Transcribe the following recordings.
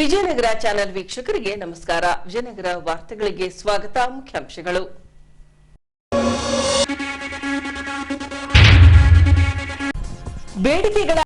Vijayanagara channel ವೀಕ್ಷಕರಿಗೆ ನಮಸ್ಕಾರ. ವಿಜಯನಗರ ವಾರ್ತೆಗಳಿಗೆ ಸ್ವಾಗತ. ಮುಖ್ಯಾಂಶಗಳು. ಬೇಡಿಕೆಗಳ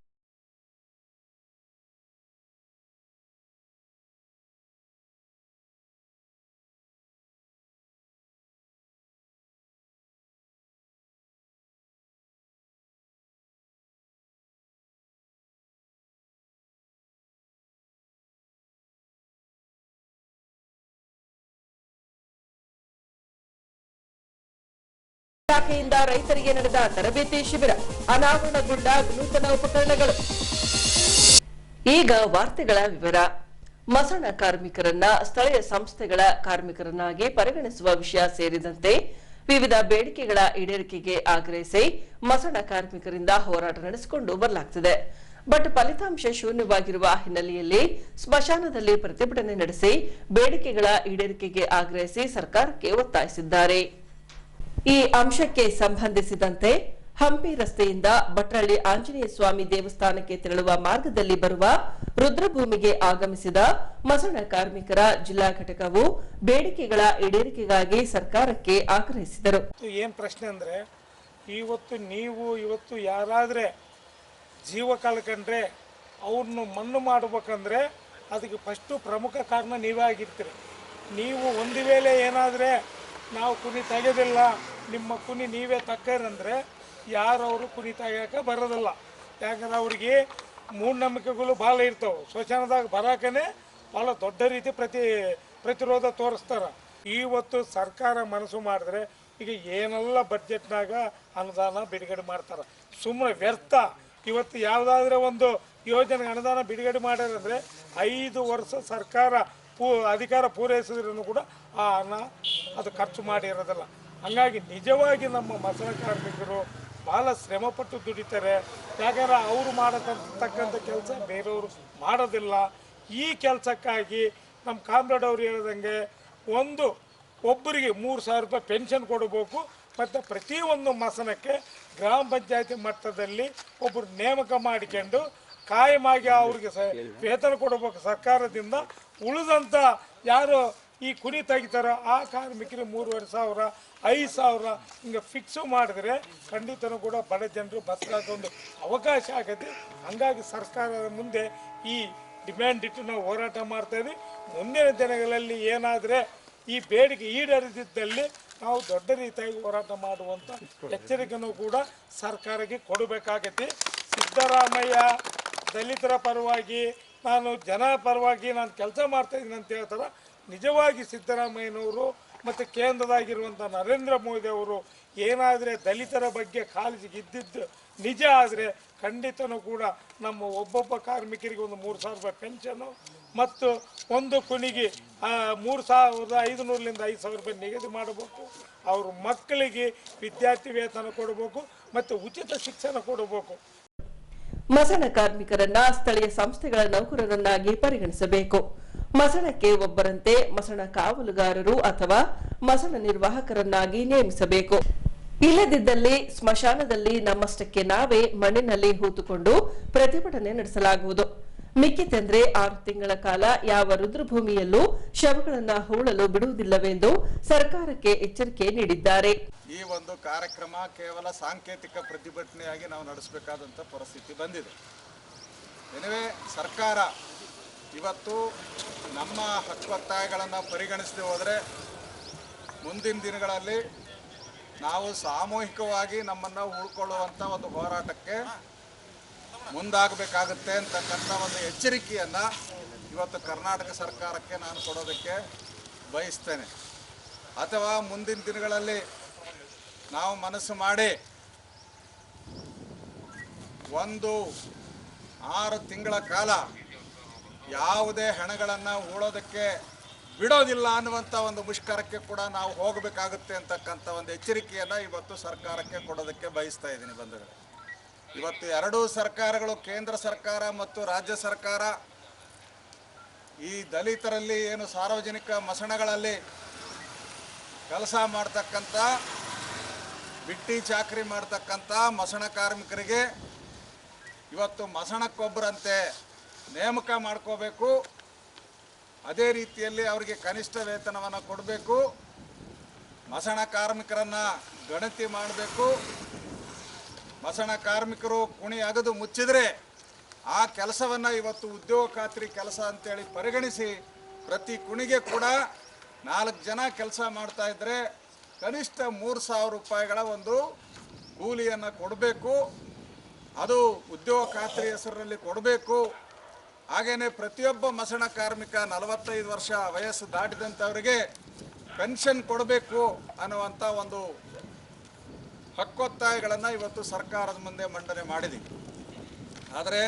ಇಲಾಖೆಯಿಂದ ರೈತರಿಗೆ ನಡೆದ ತರಬೇತಿ ಶಿಬಿರ, ಅನಾವರಣಗೊಂಡ ನೂತನ ಉಪಕರಣಗಳು. ಈಗ ವಾರ್ತೆಗಳ ವಿವರ. ಮಸಣ ಕಾರ್ಮಿಕರನ್ನ ಸ್ಥಳೀಯ ಸಂಸ್ಥೆಗಳ ಕಾರ್ಮಿಕರನ್ನಾಗಿ ಪರಿಗಣಿಸುವ ವಿಷಯ ಸೇರಿದಂತೆ ವಿವಿಧ ಬೇಡಿಕೆಗಳ ಈಡೇರಿಕೆಗೆ ಆಗ್ರಹಿಸಿ ಮಸಣ ಕಾರ್ಮಿಕರಿಂದ ಹೋರಾಟ ನಡೆಸಿಕೊಂಡು ಬರಲಾಗುತ್ತಿದೆ. ಬಟ್ ಫಲಿತಾಂಶ ಶೂನ್ಯವಾಗಿರುವ ಹಿನ್ನೆಲೆಯಲ್ಲಿ ಸ್ಮಶಾನದಲ್ಲಿ ಪ್ರತಿಭಟನೆ ನಡೆಸಿ ಬೇಡಿಕೆಗಳ ಈಡೇರಿಕೆಗೆ ಆಗ್ರಹಿಸಿ ಸರ್ಕಾರಕ್ಕೆ ಒತ್ತಾಯಿಸಿದ್ದಾರೆ. ಈ ಅಂಶಕ್ಕೆ ಸಂಬಂಧಿಸಿದಂತೆ ಹಂಪಿ ರಸ್ತೆಯಿಂದ ಭಟ್ರಳ್ಳಿ ಆಂಜನೇಯ ಸ್ವಾಮಿ ದೇವಸ್ಥಾನಕ್ಕೆ ತೆರಳುವ ಮಾರ್ಗದಲ್ಲಿ ಬರುವ ರುದ್ರಭೂಮಿಗೆ ಆಗಮಿಸಿದ ಮಸಣ ಕಾರ್ಮಿಕರ ಜಿಲ್ಲಾ ಘಟಕವು ಬೇಡಿಕೆಗಳ ಈಡೇರಿಕೆಗಾಗಿ ಸರ್ಕಾರಕ್ಕೆ ಆಗ್ರಹಿಸಿದರು. ಏನ್ ಪ್ರಶ್ನೆ ಅಂದ್ರೆ, ಇವತ್ತು ಯಾರಾದ್ರೆ ಜೀವ ಕಳ್ಕೊಂಡ್ರೆ ಅವ್ರನ್ನು ಮಣ್ಣು ಮಾಡಬೇಕಂದ್ರೆ ಅದಕ್ಕೆ ಫಸ್ಟು ಪ್ರಮುಖ ಕಾರಣ ನೀವೇ ಆಗಿರ್ತೀರಿ. ನೀವು ಒಂದು ವೇಳೆ ಏನಾದರೆ ನಾವು ಕುನಿ ತೆಗೆದಿಲ್ಲ, ನಿಮ್ಮ ಕುನಿ ನೀವೇ ತಕ್ಕರಂದರೆ ಯಾರು ಅವರು ಕುನಿ ತೆಗಿಯೋಕೆ ಬರೋದಿಲ್ಲ. ಯಾಕಂದ್ರೆ ಅವ್ರಿಗೆ ಮೂಢನಂಬಿಕೆಗಳು ಭಾಳ ಇರ್ತವೆ. ಸ್ಮಶಾನದಾಗ ಬರೋಕೇ ಭಾಳ ದೊಡ್ಡ ರೀತಿ ಪ್ರತಿರೋಧ ತೋರಿಸ್ತಾರೆ. ಇವತ್ತು ಸರ್ಕಾರ ಮನಸ್ಸು ಮಾಡಿದ್ರೆ ಈಗ ಏನೆಲ್ಲ ಬಡ್ಜೆಟ್ನಾಗ ಅನುದಾನ ಬಿಡುಗಡೆ ಮಾಡ್ತಾರೆ. ಸುಮ್ಮನೆ ವ್ಯರ್ಥ. ಇವತ್ತು ಯಾವುದಾದ್ರೆ ಒಂದು ಯೋಜನೆಗೆ ಅನುದಾನ ಬಿಡುಗಡೆ ಮಾಡ್ಯಾರಂದರೆ 5 ವರ್ಷ ಸರ್ಕಾರ ಅಧಿಕಾರ ಪೂರೈಸಿದ್ರೂ ಕೂಡ ಆ ಹಣ ಅದು ಖರ್ಚು ಮಾಡಿರೋದಿಲ್ಲ. ಹಂಗಾಗಿ ನಿಜವಾಗಿ ನಮ್ಮ ಮಸಣ ಕಾರ್ಮಿಕರು ಭಾಳ ಶ್ರಮಪಟ್ಟು ದುಡಿತಾರೆ. ಯಾಕಂದ್ರೆ ಅವರು ಮಾಡತಕ್ಕಂಥ ಕೆಲಸ ಬೇರೆಯವರು ಮಾಡೋದಿಲ್ಲ. ಈ ಕೆಲಸಕ್ಕಾಗಿ ನಮ್ಮ ಕಾಮ್ರೇಡ್ ಅವ್ರು ಹೇಳಿದಂಗೆ ಒಬ್ಬರಿಗೆ 3,000 ರೂಪಾಯಿ ಪೆನ್ಷನ್ ಕೊಡಬೇಕು. ಮತ್ತು ಪ್ರತಿಯೊಂದು ಮಸಣಕ್ಕೆ ಗ್ರಾಮ ಪಂಚಾಯತಿ ಮಟ್ಟದಲ್ಲಿ ಒಬ್ಬರು ನೇಮಕ ಮಾಡಿಕೊಂಡು ಕಾಯಮಾಗಿ ಅವ್ರಿಗೆ ವೇತನ ಕೊಡಬೇಕು ಸರ್ಕಾರದಿಂದ. ಉಳಿದಂಥ ಯಾರು ಈ ಕುನಿ ತೆಗಿತಾರೋ ಆ ಕಾರ್ಮಿಕರಿಗೆ 3,500, 5,000 ಹಿಂಗೆ ಫಿಕ್ಸು ಮಾಡಿದ್ರೆ ಖಂಡಿತನೂ ಕೂಡ ಬಡ ಜನರು ಬಸ್ಸಾಗ ಒಂದು ಅವಕಾಶ ಆಗತ್ತೆ. ಹಂಗಾಗಿ ಸರ್ಕಾರದ ಮುಂದೆ ಈ ಡಿಮ್ಯಾಂಡ್ ಇಟ್ಟು ನಾವು ಹೋರಾಟ ಮಾಡ್ತಾಯಿದ್ವಿ. ಮುಂದಿನ ದಿನಗಳಲ್ಲಿ ಏನಾದರೆ ಈ ಬೇಡಿಕೆ ಈಡೇರಿದ್ದಲ್ಲಿ ನಾವು ದೊಡ್ಡ ರೀತಿಯಾಗಿ ಹೋರಾಟ ಮಾಡುವಂಥ ಎಚ್ಚರಿಕೆನೂ ಕೂಡ ಸರ್ಕಾರಕ್ಕೆ ಕೊಡಬೇಕಾಗತ್ತೆ. ಸಿದ್ದರಾಮಯ್ಯ ದಲಿತರ ಪರವಾಗಿ, ನಾನು ಜನ ಪರವಾಗಿ ನಾನು ಕೆಲಸ ಮಾಡ್ತಾಯಿದ್ದೀನಿ ಅಂತ ಹೇಳ್ತಾರೆ. ನಿಜವಾಗಿ ಸಿದ್ದರಾಮಯ್ಯನವರು ಮತ್ತು ಕೇಂದ್ರದಾಗಿರುವಂಥ ನರೇಂದ್ರ ಮೋದಿ ಅವರು ಏನಾದರೆ ದಲಿತರ ಬಗ್ಗೆ ಕಾಳಜಿ ಇದ್ದಿದ್ದು ನಿಜ ಆದರೆ ಖಂಡಿತನೂ ಕೂಡ ನಮ್ಮ ಒಬ್ಬೊಬ್ಬ ಕಾರ್ಮಿಕರಿಗೆ ಒಂದು 3,000 ರೂಪಾಯಿ ಪೆನ್ಷನ್ನು ಮತ್ತು ಒಂದು ಕುನಿಗೆ 3,500ರಿಂದ 5,000 ರೂಪಾಯಿ ನಿಗದಿ ಮಾಡಬೇಕು. ಅವ್ರ ಮಕ್ಕಳಿಗೆ ವಿದ್ಯಾರ್ಥಿ ವೇತನ ಕೊಡಬೇಕು ಮತ್ತು ಉಚಿತ ಶಿಕ್ಷಣ ಕೊಡಬೇಕು. ಮಸಣ ಕಾರ್ಮಿಕರನ್ನ ಸ್ಥಳೀಯ ಸಂಸ್ಥೆಗಳ ನೌಕರರನ್ನಾಗಿ ಪರಿಗಣಿಸಬೇಕು. ಮಸಣಕ್ಕೆ ಒಬ್ಬರಂತೆ ಮಸಣ ಕಾವಲುಗಾರರು ಅಥವಾ ಮಸಣ ನಿರ್ವಾಹಕರನ್ನಾಗಿ ನೇಮಿಸಬೇಕು. ಇಲ್ಲದಿದ್ದಲ್ಲಿ ಸ್ಮಶಾನದಲ್ಲಿ ನಮ್ಮಷ್ಟಕ್ಕೆ ನಾವೇ ಮಣ್ಣಿನಲ್ಲಿ ಹೂತುಕೊಂಡು ಪ್ರತಿಭಟನೆ ನಡೆಸಲಾಗುವುದು. ಮಿಕ್ಕಿತೆಂದ್ರೆ 6 ತಿಂಗಳ ಕಾಲ ಯಾವ ರುದ್ರಭೂಮಿಯಲ್ಲೂ ಶವಗಳನ್ನು ಹೂಳಲು ಬಿಡುವುದಿಲ್ಲವೆಂದು ಸರ್ಕಾರಕ್ಕೆ ಎಚ್ಚರಿಕೆ ನೀಡಿದ್ದಾರೆ. ಈ ಒಂದು ಕಾರ್ಯಕ್ರಮ ಕೇವಲ ಸಾಂಕೇತಿಕ ಪ್ರತಿಭಟನೆಯಾಗಿ ನಾವು ನಡೆಸಬೇಕಾದಂಥ ಪರಿಸ್ಥಿತಿ ಬಂದಿದೆ. ಎನಿವೆ ಸರ್ಕಾರ ಇವತ್ತು ನಮ್ಮ ಹಕ್ಕೊತ್ತಾಯಗಳನ್ನು ಪರಿಗಣಿಸದೆ ಹೋದರೆ ಮುಂದಿನ ದಿನಗಳಲ್ಲಿ ನಾವು ಸಾಮೂಹಿಕವಾಗಿ ನಮ್ಮನ್ನು ಉಳ್ಕೊಳ್ಳುವಂಥ ಒಂದು ಹೋರಾಟಕ್ಕೆ ಮುಂದಾಗಬೇಕಾಗುತ್ತೆ ಅಂತಕ್ಕಂಥ ಒಂದು ಎಚ್ಚರಿಕೆಯನ್ನು ಇವತ್ತು ಕರ್ನಾಟಕ ಸರ್ಕಾರಕ್ಕೆ ನಾನು ಕೊಡೋದಕ್ಕೆ ಬಯಸ್ತೇನೆ. ಅಥವಾ ಮುಂದಿನ ದಿನಗಳಲ್ಲಿ ನಾವು ಮನಸ್ಸು ಮಾಡಿ 6 ತಿಂಗಳ ಕಾಲ ಯಾವುದೇ ಹಣಗಳನ್ನು ಹೂಳೋದಕ್ಕೆ ಬಿಡೋದಿಲ್ಲ ಅನ್ನುವಂಥ ಒಂದು ಮುಷ್ಕರಕ್ಕೆ ಕೂಡ ನಾವು ಹೋಗಬೇಕಾಗುತ್ತೆ ಅಂತಕ್ಕಂಥ ಒಂದು ಎಚ್ಚರಿಕೆಯನ್ನು ಇವತ್ತು ಸರ್ಕಾರಕ್ಕೆ ಕೊಡೋದಕ್ಕೆ ಬಯಸ್ತಾ ಇದ್ದೀನಿ. ಬಂಧುಗಳೇ, ಇವತ್ತು 2 ಸರ್ಕಾರಗಳು, ಕೇಂದ್ರ ಸರ್ಕಾರ ಮತ್ತು ರಾಜ್ಯ ಸರ್ಕಾರ, ಈ ದಲಿತರಲ್ಲಿ ಏನು ಸಾರ್ವಜನಿಕ ಮಸಣಗಳಲ್ಲಿ ಕೆಲಸ ಮಾಡ್ತಕ್ಕಂಥ ಬಿಟ್ಟಿ ಚಾಕರಿ ಮಾಡ್ತಕ್ಕಂಥ ಮಸಣ ಕಾರ್ಮಿಕರಿಗೆ ಇವತ್ತು ಮಸಣಕ್ಕೊಬ್ಬರಂತೆ ನೇಮಕ ಮಾಡ್ಕೋಬೇಕು. ಅದೇ ರೀತಿಯಲ್ಲಿ ಅವರಿಗೆ ಕನಿಷ್ಠ ವೇತನವನ್ನು ಕೊಡಬೇಕು. ಮಸಣ ಕಾರ್ಮಿಕರನ್ನು ಗಣತಿ ಮಾಡಬೇಕು. ಮಸಣ ಕಾರ್ಮಿಕರು ಕುಣಿ ಅಗದು ಮುಚ್ಚಿದರೆ ಆ ಕೆಲಸವನ್ನು ಇವತ್ತು ಉದ್ಯೋಗ ಖಾತ್ರಿ ಕೆಲಸ ಅಂತೇಳಿ ಪರಿಗಣಿಸಿ ಪ್ರತಿ ಕುಣಿಗೆ ಕೂಡ 4 ಜನ ಕೆಲಸ ಮಾಡ್ತಾ ಇದ್ದರೆ ಕನಿಷ್ಠ 3,000 ರೂಪಾಯಿಗಳ ಒಂದು ಕೂಲಿಯನ್ನು ಕೊಡಬೇಕು. ಅದು ಉದ್ಯೋಗ ಖಾತ್ರಿ ಹೆಸರಿನಲ್ಲಿ ಕೊಡಬೇಕು. ಹಾಗೆಯೇ ಪ್ರತಿಯೊಬ್ಬ ಮಸಣ ಕಾರ್ಮಿಕ 45 ವರ್ಷ ವಯಸ್ಸು ದಾಟಿದಂಥವರಿಗೆ ಪೆನ್ಷನ್ ಕೊಡಬೇಕು ಅನ್ನುವಂಥ ಒಂದು ಹಕ್ಕೊತ್ತಾಯಗಳನ್ನು ಇವತ್ತು ಸರ್ಕಾರದ ಮುಂದೆ ಮಂಡನೆ ಮಾಡಿದ್ದೀವಿ. ಆದರೆ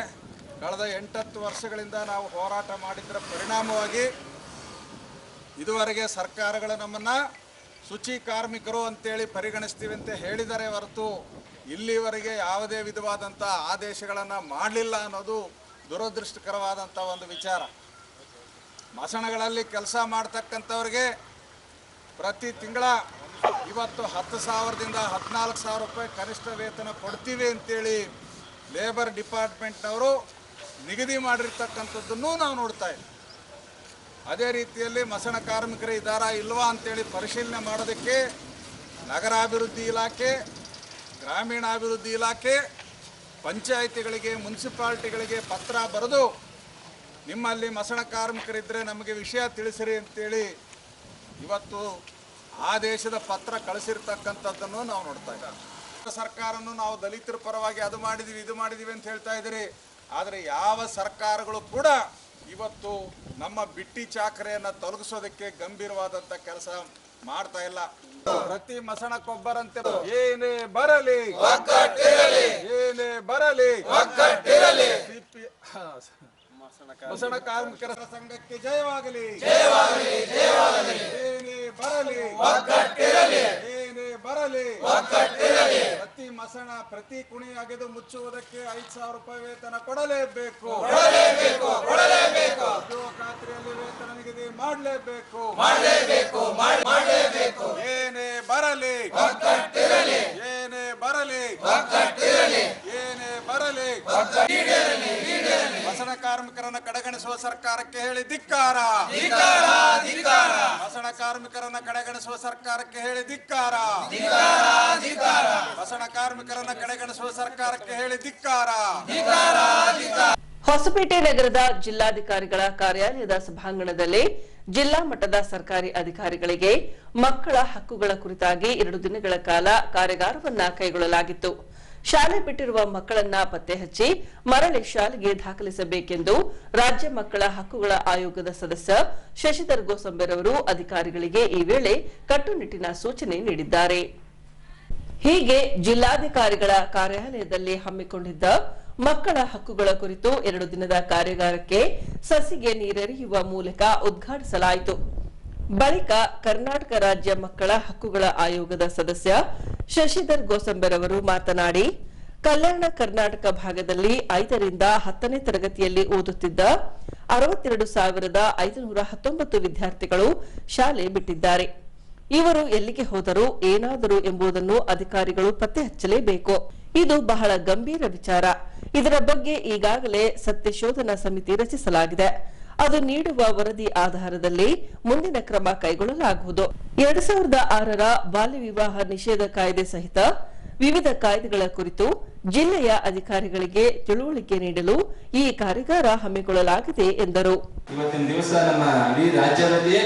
ಕಳೆದ 8-10 ವರ್ಷಗಳಿಂದ ನಾವು ಹೋರಾಟ ಮಾಡಿದ್ದರ ಪರಿಣಾಮವಾಗಿ ಇದುವರೆಗೆ ಸರ್ಕಾರಗಳು ನಮ್ಮನ್ನು ಶುಚಿ ಕಾರ್ಮಿಕರು ಅಂತೇಳಿ ಪರಿಗಣಿಸ್ತೀವಿ ಅಂತ ಹೇಳಿದರೆ ಹೊರತು ಇಲ್ಲಿವರೆಗೆ ಯಾವುದೇ ವಿಧವಾದಂಥ ಆದೇಶಗಳನ್ನು ಮಾಡಲಿಲ್ಲ ಅನ್ನೋದು ದುರದೃಷ್ಟಕರವಾದಂಥ ಒಂದು ವಿಚಾರ. ಮಸಣಗಳಲ್ಲಿ ಕೆಲಸ ಮಾಡ್ತಕ್ಕಂಥವ್ರಿಗೆ ಪ್ರತಿ ತಿಂಗಳ ಇವತ್ತು 10,000ದಿಂದ 14,000 ರೂಪಾಯಿ ಕನಿಷ್ಠ ವೇತನ ಕೊಡ್ತೀವಿ ಅಂತೇಳಿ ಲೇಬರ್ ಡಿಪಾರ್ಟ್ಮೆಂಟ್ನವರು ನಿಗದಿ ಮಾಡಿರ್ತಕ್ಕಂಥದ್ದನ್ನು ನಾವು ನೋಡ್ತಾ ಇದ್ದೀವಿ. ಅದೇ ರೀತಿಯಲ್ಲಿ ಮಸಣ ಕಾರ್ಮಿಕರು ಇದ್ದಾರಾ ಇಲ್ವಾ ಅಂತೇಳಿ ಪರಿಶೀಲನೆ ಮಾಡೋದಕ್ಕೆ ನಗರಾಭಿವೃದ್ಧಿ ಇಲಾಖೆ, ಗ್ರಾಮೀಣಾಭಿವೃದ್ಧಿ ಇಲಾಖೆ ಪಂಚಾಯಿತಿಗಳಿಗೆ, ಮುನ್ಸಿಪಾಲ್ಟಿಗಳಿಗೆ ಪತ್ರ ಬರೆದು ನಿಮ್ಮಲ್ಲಿ ಮಸಣ ಕಾರ್ಮಿಕರಿದ್ದರೆ ನಮಗೆ ವಿಷಯ ತಿಳಿಸಿರಿ ಅಂತೇಳಿ ಇವತ್ತು ಆದೇಶದ ಪತ್ರ ಕಳಿಸಿರ್ತಕ್ಕಂಥದ್ದನ್ನು ನಾವು ನೋಡ್ತಾ ಇದ್ದೀವಿ. ಸರ್ಕಾರವನ್ನು ನಾವು ದಲಿತರ ಪರವಾಗಿ ಅದು ಮಾಡಿದ್ದೀವಿ ಇದು ಮಾಡಿದ್ದೀವಿ ಅಂತ ಹೇಳ್ತಾ ಇದ್ದೀರಿ. ಆದರೆ ಯಾವ ಸರ್ಕಾರಗಳು ಕೂಡ ಇವತ್ತು ನಮ್ಮ ಬಿಟ್ಟಿ ಚಾಕರೆಯನ್ನು ತೊಲಗಿಸೋದಕ್ಕೆ ಗಂಭೀರವಾದಂಥ ಕೆಲಸ ಮಾಡ್ತಾ ಇಲ್ಲ. ಪ್ರತಿ ಮಸಣಕ್ಕೊಬ್ಬರಂತೆ ಏನೇ ಬರಲಿ ಏನೇ ಬರಲಿ ಮಸಣ ಕಾರ್ಮಿಕರ ಸಂಘಕ್ಕೆ ಜಯವಾಗಲಿ. ಏನೇ ಬರಲಿ ಏನೇ ಬರಲಿ ಪ್ರತಿ ಮಸಣ ಪ್ರತಿ ಕುಣಿ ಅಗೆದು ಮುಚ್ಚುವುದಕ್ಕೆ 5,000 ರೂಪಾಯಿ ವೇತನ ಕೊಡಲೇಬೇಕು. ಉದ್ಯೋಗ ಖಾತ್ರಿಯಲ್ಲಿ ವೇತನ ನಿಗದಿ ಮಾಡಲೇಬೇಕು. ಏನೇ ಬರಲಿ ಏನೇ ಬರಲಿ ಏನೇ ಬರಲಿ ಮಸಣ ಕಾರ್ಮಿಕರನ್ನು ಕಡೆಗಣಿಸುವ ಸರ್ಕಾರಕ್ಕೆ ಹೇಳಿ ಧಿಕ್ಕಾರ. ಮಸಣ ಕಾರ್ಮಿಕರನ್ನು ಕಡೆಗಣಿಸುವ ಸರ್ಕಾರಕ್ಕೆ ಹೇಳಿ ಧಿಕ್ಕಾರ. ಮಸಣ ಕಾರ್ಮಿಕರನ್ನು ಕಡೆಗಣಿಸುವ ಸರ್ಕಾರಕ್ಕೆ ಹೇಳಿ ಧಿಕ್ಕಾರ. ಹೊಸಪೇಟೆ ನಗರದ ಜಿಲ್ಲಾಧಿಕಾರಿಗಳ ಕಾರ್ಯಾಲಯದ ಸಭಾಂಗಣದಲ್ಲಿ ಜಿಲ್ಲಾ ಮಟ್ಟದ ಸರ್ಕಾರಿ ಅಧಿಕಾರಿಗಳಿಗೆ ಮಕ್ಕಳ ಹಕ್ಕುಗಳ ಕುರಿತಾಗಿ 2 ದಿನಗಳ ಕಾಲ ಕಾರ್ಯಾಗಾರವನ್ನ ಕೈಗೊಳ್ಳಲಾಗಿತ್ತು. ಶಾಲೆ ಬಿಟ್ಟಿರುವ ಮಕ್ಕಳನ್ನ ಪತ್ತೆ ಹಚ್ಚಿ ಮರಳಿ ಶಾಲೆಗೆ ದಾಖಲಿಸಬೇಕೆಂದು ರಾಜ್ಯ ಮಕ್ಕಳ ಹಕ್ಕುಗಳ ಆಯೋಗದ ಸದಸ್ಯ ಶಶಿಧರ್ ಗೋಸಂಬೆರವರು ಅಧಿಕಾರಿಗಳಿಗೆ ಈ ವೇಳೆ ಕಟ್ಟುನಿಟ್ಟಿನ ಸೂಚನೆ ನೀಡಿದ್ದಾರೆ. ಹೀಗೆ ಜಿಲ್ಲಾಧಿಕಾರಿಗಳ ಕಾರ್ಯಾಲಯದಲ್ಲಿ ಹಮ್ಮಿಕೊಂಡಿದ್ದ ಮಕ್ಕಳ ಹಕ್ಕುಗಳ ಕುರಿತು 2 ದಿನದ ಕಾರ್ಯಾಗಾರಕ್ಕೆ ಸಸಿಗೆ ನೀರೆರೆಯುವ ಮೂಲಕ ಉದ್ಘಾಟಿಸಲಾಯಿತು. ಬಳಿಕ ಕರ್ನಾಟಕ ರಾಜ್ಯ ಮಕ್ಕಳ ಹಕ್ಕುಗಳ ಆಯೋಗದ ಸದಸ್ಯ ಶಶಿಧರ್ ಗೋಸಂಬೆರವರು ಮಾತನಾಡಿ, ಕಲ್ಯಾಣ ಕರ್ನಾಟಕ ಭಾಗದಲ್ಲಿ 5ರಿಂದ 10ನೇ ತರಗತಿಯಲ್ಲಿ ಓದುತ್ತಿದ್ದ 62,519 ವಿದ್ಯಾರ್ಥಿಗಳು ಶಾಲೆ ಬಿಟ್ಟಿದ್ದಾರೆ. ಇವರು ಎಲ್ಲಿಗೆ ಹೋದರು, ಏನಾದರು ಎಂಬುದನ್ನು ಅಧಿಕಾರಿಗಳು ಪತ್ತೆ ಹಚ್ಚಲೇಬೇಕು. ಇದು ಬಹಳ ಗಂಭೀರ ವಿಚಾರ. ಇದರ ಬಗ್ಗೆ ಈಗಾಗಲೇ ಸತ್ಯಶೋಧನಾ ಸಮಿತಿ ರಚಿಸಲಾಗಿದೆ. ಅದು ನೀಡುವ ವರದಿ ಆಧಾರದಲ್ಲಿ ಮುಂದಿನ ಕ್ರಮ ಕೈಗೊಳ್ಳಲಾಗುವುದು. 2006ರ ಬಾಲ್ಯ ವಿವಾಹ ನಿಷೇಧ ಕಾಯ್ದೆ ಸಹಿತ ವಿವಿಧ ಕಾಯ್ದೆಗಳ ಕುರಿತು ಜಿಲ್ಲೆಯ ಅಧಿಕಾರಿಗಳಿಗೆ ತಿಳುವಳಿಕೆ ನೀಡಲು ಈ ಕಾರ್ಯಾಗಾರ ಹಮ್ಮಿಕೊಳ್ಳಲಾಗಿದೆ ಎಂದರು. ಇವತ್ತಿನ ದಿವಸ ನಮ್ಮ ಇಡೀ ರಾಜ್ಯದಲ್ಲಿ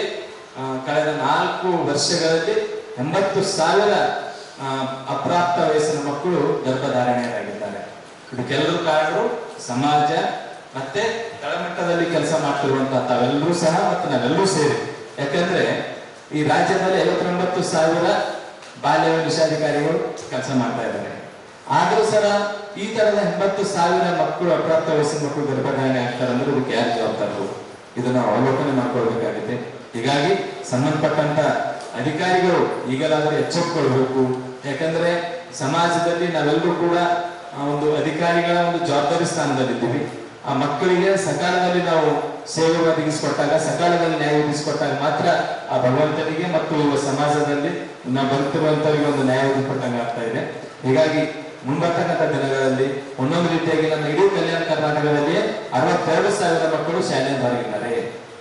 ಕಳೆದ 4 ವರ್ಷಗಳಲ್ಲಿ 80,000 ಅಪ್ರಾಪ್ತ ವಯಸ್ಸಿನ ಮಕ್ಕಳು ಗರ್ಭಧಾರಣೆಯಾಗಿದ್ದಾರೆ. ಇದಕ್ಕೆಲ್ಲರೂ ಕಾರಣರು ಸಮಾಜ ಮತ್ತೆ ತಳಮಟ್ಟದಲ್ಲಿ ಕೆಲಸ ಮಾಡ್ತಿರುವಂತಹ ತಾವೆಲ್ಲರೂ ಸಹ ಮತ್ತು ನಾವೆಲ್ಲರೂ ಸೇರಿ. ಯಾಕಂದ್ರೆ ಈ ರಾಜ್ಯದಲ್ಲಿ 59,000 ಬಾಲ್ಯ ನಿಷೇಧಾಧಿಕಾರಿಗಳು ಕೆಲಸ ಮಾಡ್ತಾ ಇದ್ದಾರೆ. ಆದ್ರೂ ಸಹ ಈ ತರದ 80,000 ಮಕ್ಕಳು ಅಪ್ರಾಪ್ತ ವಯಸ್ಸಿನ ಮಕ್ಕಳು ಗರ್ಭಧಾರಣೆ ಆಗ್ತಾರೆ ಅಂದ್ರೆ ಇದಕ್ಕೆ ಯಾರು ಜವಾಬ್ದಾರರು? ಇದನ್ನ ಅವಲೋಕನೆ ಮಾಡ್ಕೊಳ್ಬೇಕಾಗಿದೆ. ಹೀಗಾಗಿ ಸಂಬಂಧಪಟ್ಟಂತ ಅಧಿಕಾರಿಗಳು ಈಗಲಾದರೂ ಎಚ್ಚೆತ್ತುಕೊಳ್ಬೇಕು. ಯಾಕಂದ್ರೆ ಸಮಾಜದಲ್ಲಿ ನಾವೆಲ್ಲರೂ ಕೂಡ ಒಂದು ಅಧಿಕಾರಿಗಳ ಒಂದು ಜವಾಬ್ದಾರಿ ಸ್ಥಾನದಲ್ಲಿದ್ದೀವಿ. ಆ ಮಕ್ಕಳಿಗೆ ಸಕಾಲದಲ್ಲಿ ನಾವು ಸೇವೆ ಒದಗಿಸಿಕೊಟ್ಟಾಗ, ಸಕಾಲದಲ್ಲಿ ನ್ಯಾಯ ಒದಗಿಸಿಕೊಟ್ಟಾಗ ಮಾತ್ರ ಆ ಭಗವಂತನಿಗೆ ಮತ್ತು ಸಮಾಜದಲ್ಲಿ ನಾವು ಬರುತ್ತಿರುವಂತವರಿಗೆ ಒಂದು ನ್ಯಾಯ ಒದಗಿಸಿಕೊಟ್ಟಂಗೆ ಆಗ್ತಾ ಇದೆ. ಹೀಗಾಗಿ ಮುಂಬರ್ತಕ್ಕಂಥ ದಿನಗಳಲ್ಲಿ ಒಂದೊಂದು ರೀತಿಯಾಗಿ ನಮ್ಮ ಇಡೀ ಕಲ್ಯಾಣ ಕರ್ನಾಟಕದಲ್ಲಿ 62,000 ಮಕ್ಕಳು ಶಾಲೆಯಿಂದ ಹೊರಗಿದ್ದಾರೆ.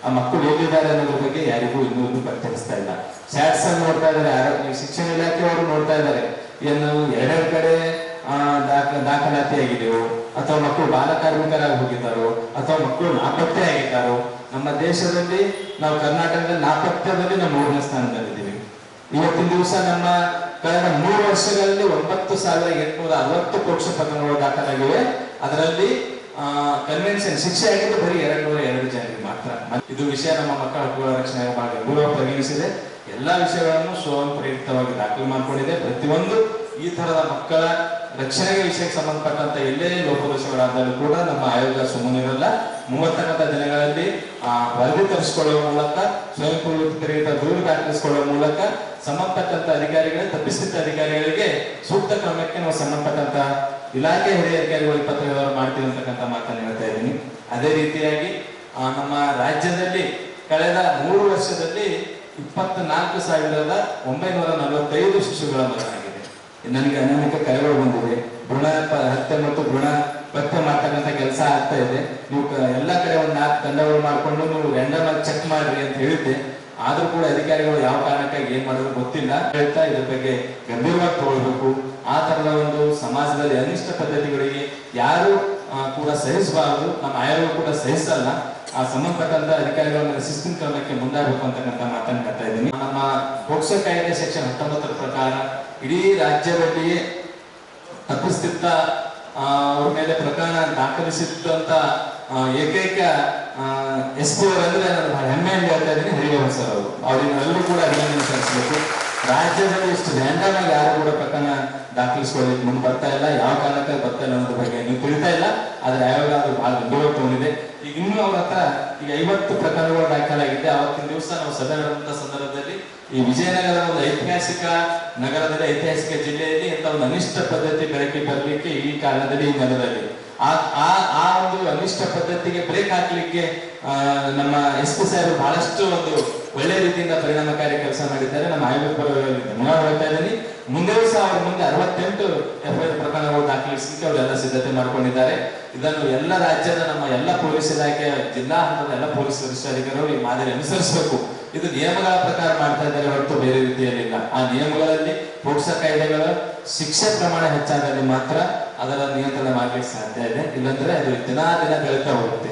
ಆ ಮಕ್ಕಳು ಎಲ್ಲಿದ್ದಾರೆ ಅನ್ನೋದ್ರ ಬಗ್ಗೆ ಯಾರಿಗೂ ಇನ್ನೂ ಪರಿಚಯಿಸ್ತಾ ಇಲ್ಲ. ಚಾಟ್ಸ್ ಅನ್ನು ನೋಡ್ತಾ ಇದ್ದಾರೆ, ಶಿಕ್ಷಣ ಇಲಾಖೆಯವರು ನೋಡ್ತಾ ಇದ್ದಾರೆ, ಏನು ಎರಡೆರಡು ಕಡೆ ದಾಖಲಾತಿ ಆಗಿದೆಯೋ, ಅಥವಾ ಮಕ್ಕಳು ಬಾಲ ಕಾರ್ಮಿಕರಾಗಿ ಹೋಗಿದ್ದಾರೋ, ಅಥವಾ ಮಕ್ಕಳು ನಾಪತ್ತೆ ಆಗಿದ್ದಾರೋ. ನಮ್ಮ ದೇಶದಲ್ಲಿ ನಾವು ಕರ್ನಾಟಕದಲ್ಲಿ ನಾಪತ್ಯದಲ್ಲಿ ನಾವು 3ನೇ ಸ್ಥಾನದಲ್ಲಿದ್ದೀವಿ. ಇವತ್ತಿನ ದಿವಸ ನಮ್ಮ ಕಳೆದ 3 ವರ್ಷಗಳಲ್ಲಿ 9,860 ಪರೋಕ್ಷ ಪ್ರಕರಣಗಳು ದಾಖಲಾಗಿವೆ. ಅದರಲ್ಲಿ ಕನ್ವೆನ್ಷನ್ ಶಿಕ್ಷೆ ಆಗಿದ್ದು ಬರೀ 202 ಜನರಿಗೆ ಮಾತ್ರ. ಇದು ವಿಷಯ ನಮ್ಮ ಮಕ್ಕಳ ಹಕ್ಕುಗಳ ರಕ್ಷಣೆ ಬಹಳ ಗಂಭೀರವಾಗಿ ಪರಿಗಣಿಸಿದೆ. ಎಲ್ಲಾ ವಿಷಯಗಳನ್ನು ಸ್ವಯಂ ಪ್ರೇರಿತವಾಗಿ ದಾಖಲು ಮಾಡಿಕೊಂಡಿದೆ. ಪ್ರತಿಯೊಂದು ಈ ತರದ ಮಕ್ಕಳ ರಕ್ಷಣೆಗೆ ವಿಷಯಕ್ಕೆ ಸಂಬಂಧಪಟ್ಟಂತ ಎಲ್ಲೇ ಲೋಪದೋಷಗಳಾದರೂ ಕೂಡ ನಮ್ಮ ಆಯೋಗ ಸುಮ್ಮನಿರಲ್ಲ. 30 ದಿನಗಳಲ್ಲಿ ವರದಿ ತರಿಸಿಕೊಳ್ಳುವ ಮೂಲಕ, ಸ್ವಯಂ ಪ್ರೇರಿತ ದೂರು ದಾಖಲಿಸಿಕೊಳ್ಳುವ ಮೂಲಕ ಸಂಬಂಧಪಟ್ಟಂತ ಅಧಿಕಾರಿಗಳಿಗೆ, ತಪ್ಪಿಸಿದ ಅಧಿಕಾರಿಗಳಿಗೆ ಸೂಕ್ತ ಕ್ರಮಕ್ಕೆ ನಾವು ಸಂಬಂಧಪಟ್ಟಂತ ಇಲಾಖೆ ಹಿರಿಯ ಅಧಿಕಾರಿಗಳಿಗೆ ಪತ್ರ ಮಾಡ್ತೀವಿ ಅಂತಕ್ಕಂಥ ಮಾತನ್ನು ಹೇಳ್ತಾ ಇದ್ದೀನಿ. ಅದೇ ರೀತಿಯಾಗಿ ನಮ್ಮ ರಾಜ್ಯದಲ್ಲಿ ಕಳೆದ 3 ವರ್ಷದಲ್ಲಿ 24,945 ಶಿಶುಗಳ ಮರಣವಾಗಿದೆ. ನನಗೆ ಅನೇಕ ಕರೆಗಳು ಬಂದಿವೆ. ಭ್ರೂಣ ಹತ್ಯೆ ಮತ್ತು ಭ್ರೂಣ ಪತ್ತೆ ಮಾಡ್ತಕ್ಕಂಥ ಕೆಲಸ ಆಗ್ತಾ ಇದೆ. ನೀವು ಎಲ್ಲ ಕಡೆ ಒಂದು 4 ತಂಡಗಳು ಮಾಡ್ಕೊಂಡು ನೀವು ರ್ಯಾಂಡಮ್ ಆಗಿ ಚೆಕ್ ಮಾಡ್ರಿ ಅಂತ ಹೇಳಿದ್ದೆ. ಆದ್ರೂ ಕೂಡ ಅಧಿಕಾರಿಗಳು ಯಾವ ಕಾರಣಕ್ಕಾಗಿ ಏನ್ ಮಾಡೋದು ಗೊತ್ತಿಲ್ಲ. ಹೇಳ್ತಾ ಇದ್ರ ಬಗ್ಗೆ ಗಂಭೀರವಾಗಿ ತಗೊಳ್ಬೇಕು. ಆ ತರದ ಒಂದು ಸಮಾಜದಲ್ಲಿ ಅನಿಷ್ಟ ಪದ್ಧತಿಗಳಿಗೆ ಯಾರು ಕೂಡ ಸಹಿಸಬಾರದು. ನಮ್ಮ ಆಯೋಗ ಕೂಡ ಸಹಿಸಲ್ಲ. ಆ ಸಂಬಂಧಪಟ್ಟಂತ ಅಧಿಕಾರಿಗಳ ಶಿಸ್ತಿನ ಕ್ರಮಕ್ಕೆ ಮುಂದಾಗಬೇಕು ಅಂತಕ್ಕಂಥ ಮಾತನ್ನು ಹೇಳ್ತಾ ಇದ್ದೀನಿ. ನಮ್ಮ ಪೋಕ್ಸೋ ಕಾಯ್ದೆ ಸೆಕ್ಷನ್ 19 ಪ್ರಕಾರ ಇಡೀ ರಾಜ್ಯದಲ್ಲಿ ತಪ್ಪಿಸ್ತಿದ್ದ ಅವ್ರ ಮೇಲೆ ಪ್ರಕರಣ ದಾಖಲಿಸಿದ್ದಂತ ಏಕೈಕ SP ಅವರಂದ್ರೆ ನಾನು ಬಹಳ ಹೆಮ್ಮೆಯಿಂದ ಹೇಳ್ತಾ ಇದ್ದೀನಿ, ಹರಿಗೌಡ ಸರ್ ಅವರು. ಅವರಿಗೆಲ್ಲರೂ ಕೂಡ ಅಭಿನಂದನೆ ಸಲ್ಲಿಸಬೇಕು. ರಾಜ್ಯದಲ್ಲಿ ಇಷ್ಟು ರ್ಯಾಂಡಮ್ ಆಗಿ ಯಾರು ಕೂಡ ಪ್ರಕರಣ ದಾಖಲಿಸ್ಕೊಳ್ಳಿಕ್ಕೆ ಮುಂದೆ ಬರ್ತಾ ಇಲ್ಲ. ಯಾವ ಕಾರಣಕ್ಕೆ ಬರ್ತಾ ಇಲ್ಲ ಅನ್ನೋದ್ರ ಬಗ್ಗೆ ನೀವು ತಿಳಿತಾ ಇಲ್ಲ. ಆದ್ರೆ ಆಯೋಗ ಅದು ಬಹಳ ಗಂಭೀರ ತಗೊಂಡಿದೆ. ಈಗ ಇನ್ನೂ ಅವ್ರ ಹತ್ರ ಈಗ 50 ಪ್ರಕರಣಗಳು ದಾಖಲಾಗಿದೆ. ಅವತ್ತಿನ ದಿವಸ ನಾವು ಸಭೆ ನಡೆದಂತ ಸಂದರ್ಭದಲ್ಲಿ ಈ ವಿಜಯನಗರ ಒಂದು ಐತಿಹಾಸಿಕ ನಗರದಲ್ಲಿ, ಐತಿಹಾಸಿಕ ಜಿಲ್ಲೆಯಲ್ಲಿ ಇಂಥ ಒಂದು ಅನಿಷ್ಟ ಪದ್ಧತಿ ಬೆಳಕಿಗೆ ಬರಲಿಕ್ಕೆ ಈ ಕಾರಣದಲ್ಲಿ, ಈ ನೆಲದಲ್ಲಿ ಆ ಒಂದು ಅನಿಷ್ಟ ಪದ್ಧತಿಗೆ ಬ್ರೇಕ್ ಹಾಕ್ಲಿಕ್ಕೆ ನಮ್ಮ SP ಸಾಹೇಬರು ಬಹಳಷ್ಟು ಒಂದು ಒಳ್ಳೆ ರೀತಿಯಿಂದ ಪರಿಣಾಮಕಾರಿ ಕೆಲಸ ಮಾಡಿದ್ದಾರೆ. ನಮ್ಮ ಆಯೋಗ ಹೇಳ್ತಾ ಇದ್ದೀನಿ. ಮುಂದೆ ದಿವಸ ಅವ್ರ ಮುಂದೆ 68 FIR ಪ್ರಕರಣಗಳು ದಾಖಲಿಸಲಿಕ್ಕೆ ಅವರೆಲ್ಲ ಸಿದ್ಧತೆ ಮಾಡ್ಕೊಂಡಿದ್ದಾರೆ. ಇದನ್ನು ಎಲ್ಲ ರಾಜ್ಯದ ನಮ್ಮ ಎಲ್ಲ ಪೊಲೀಸ್ ಇಲಾಖೆ, ಜಿಲ್ಲಾ ಹಂತದ ಎಲ್ಲ ಪೊಲೀಸ್ ವರಿಷ್ಠಾಧಿಕಾರಿಗಳು ಈ ಮಾದರಿ ಅನುಸರಿಸಬೇಕು. ಇದು ನಿಯಮಗಳ ಪ್ರಕಾರ ಮಾಡ್ತಾ ಇದ್ದಾರೆ ಹೊರತು ಬೇರೆ ರೀತಿಯಲ್ಲಿಲ್ಲ. ಆ ನಿಯಮಗಳಲ್ಲಿ ಪೋಕ್ಸೋ ಕಾಯ್ದೆಗಳ ಶಿಕ್ಷೆ ಪ್ರಮಾಣ ಹೆಚ್ಚಾದಲ್ಲಿ ಮಾತ್ರ ಅದರ ನಿಯಂತ್ರಣ ಮಾಡ್ಲಿಕ್ಕೆ ಸಾಧ್ಯ ಇದೆ. ಇಲ್ಲಾಂದ್ರೆ ಅದು ದಿನ ಬೆಳೀತಾ ಹೋಗುತ್ತೆ.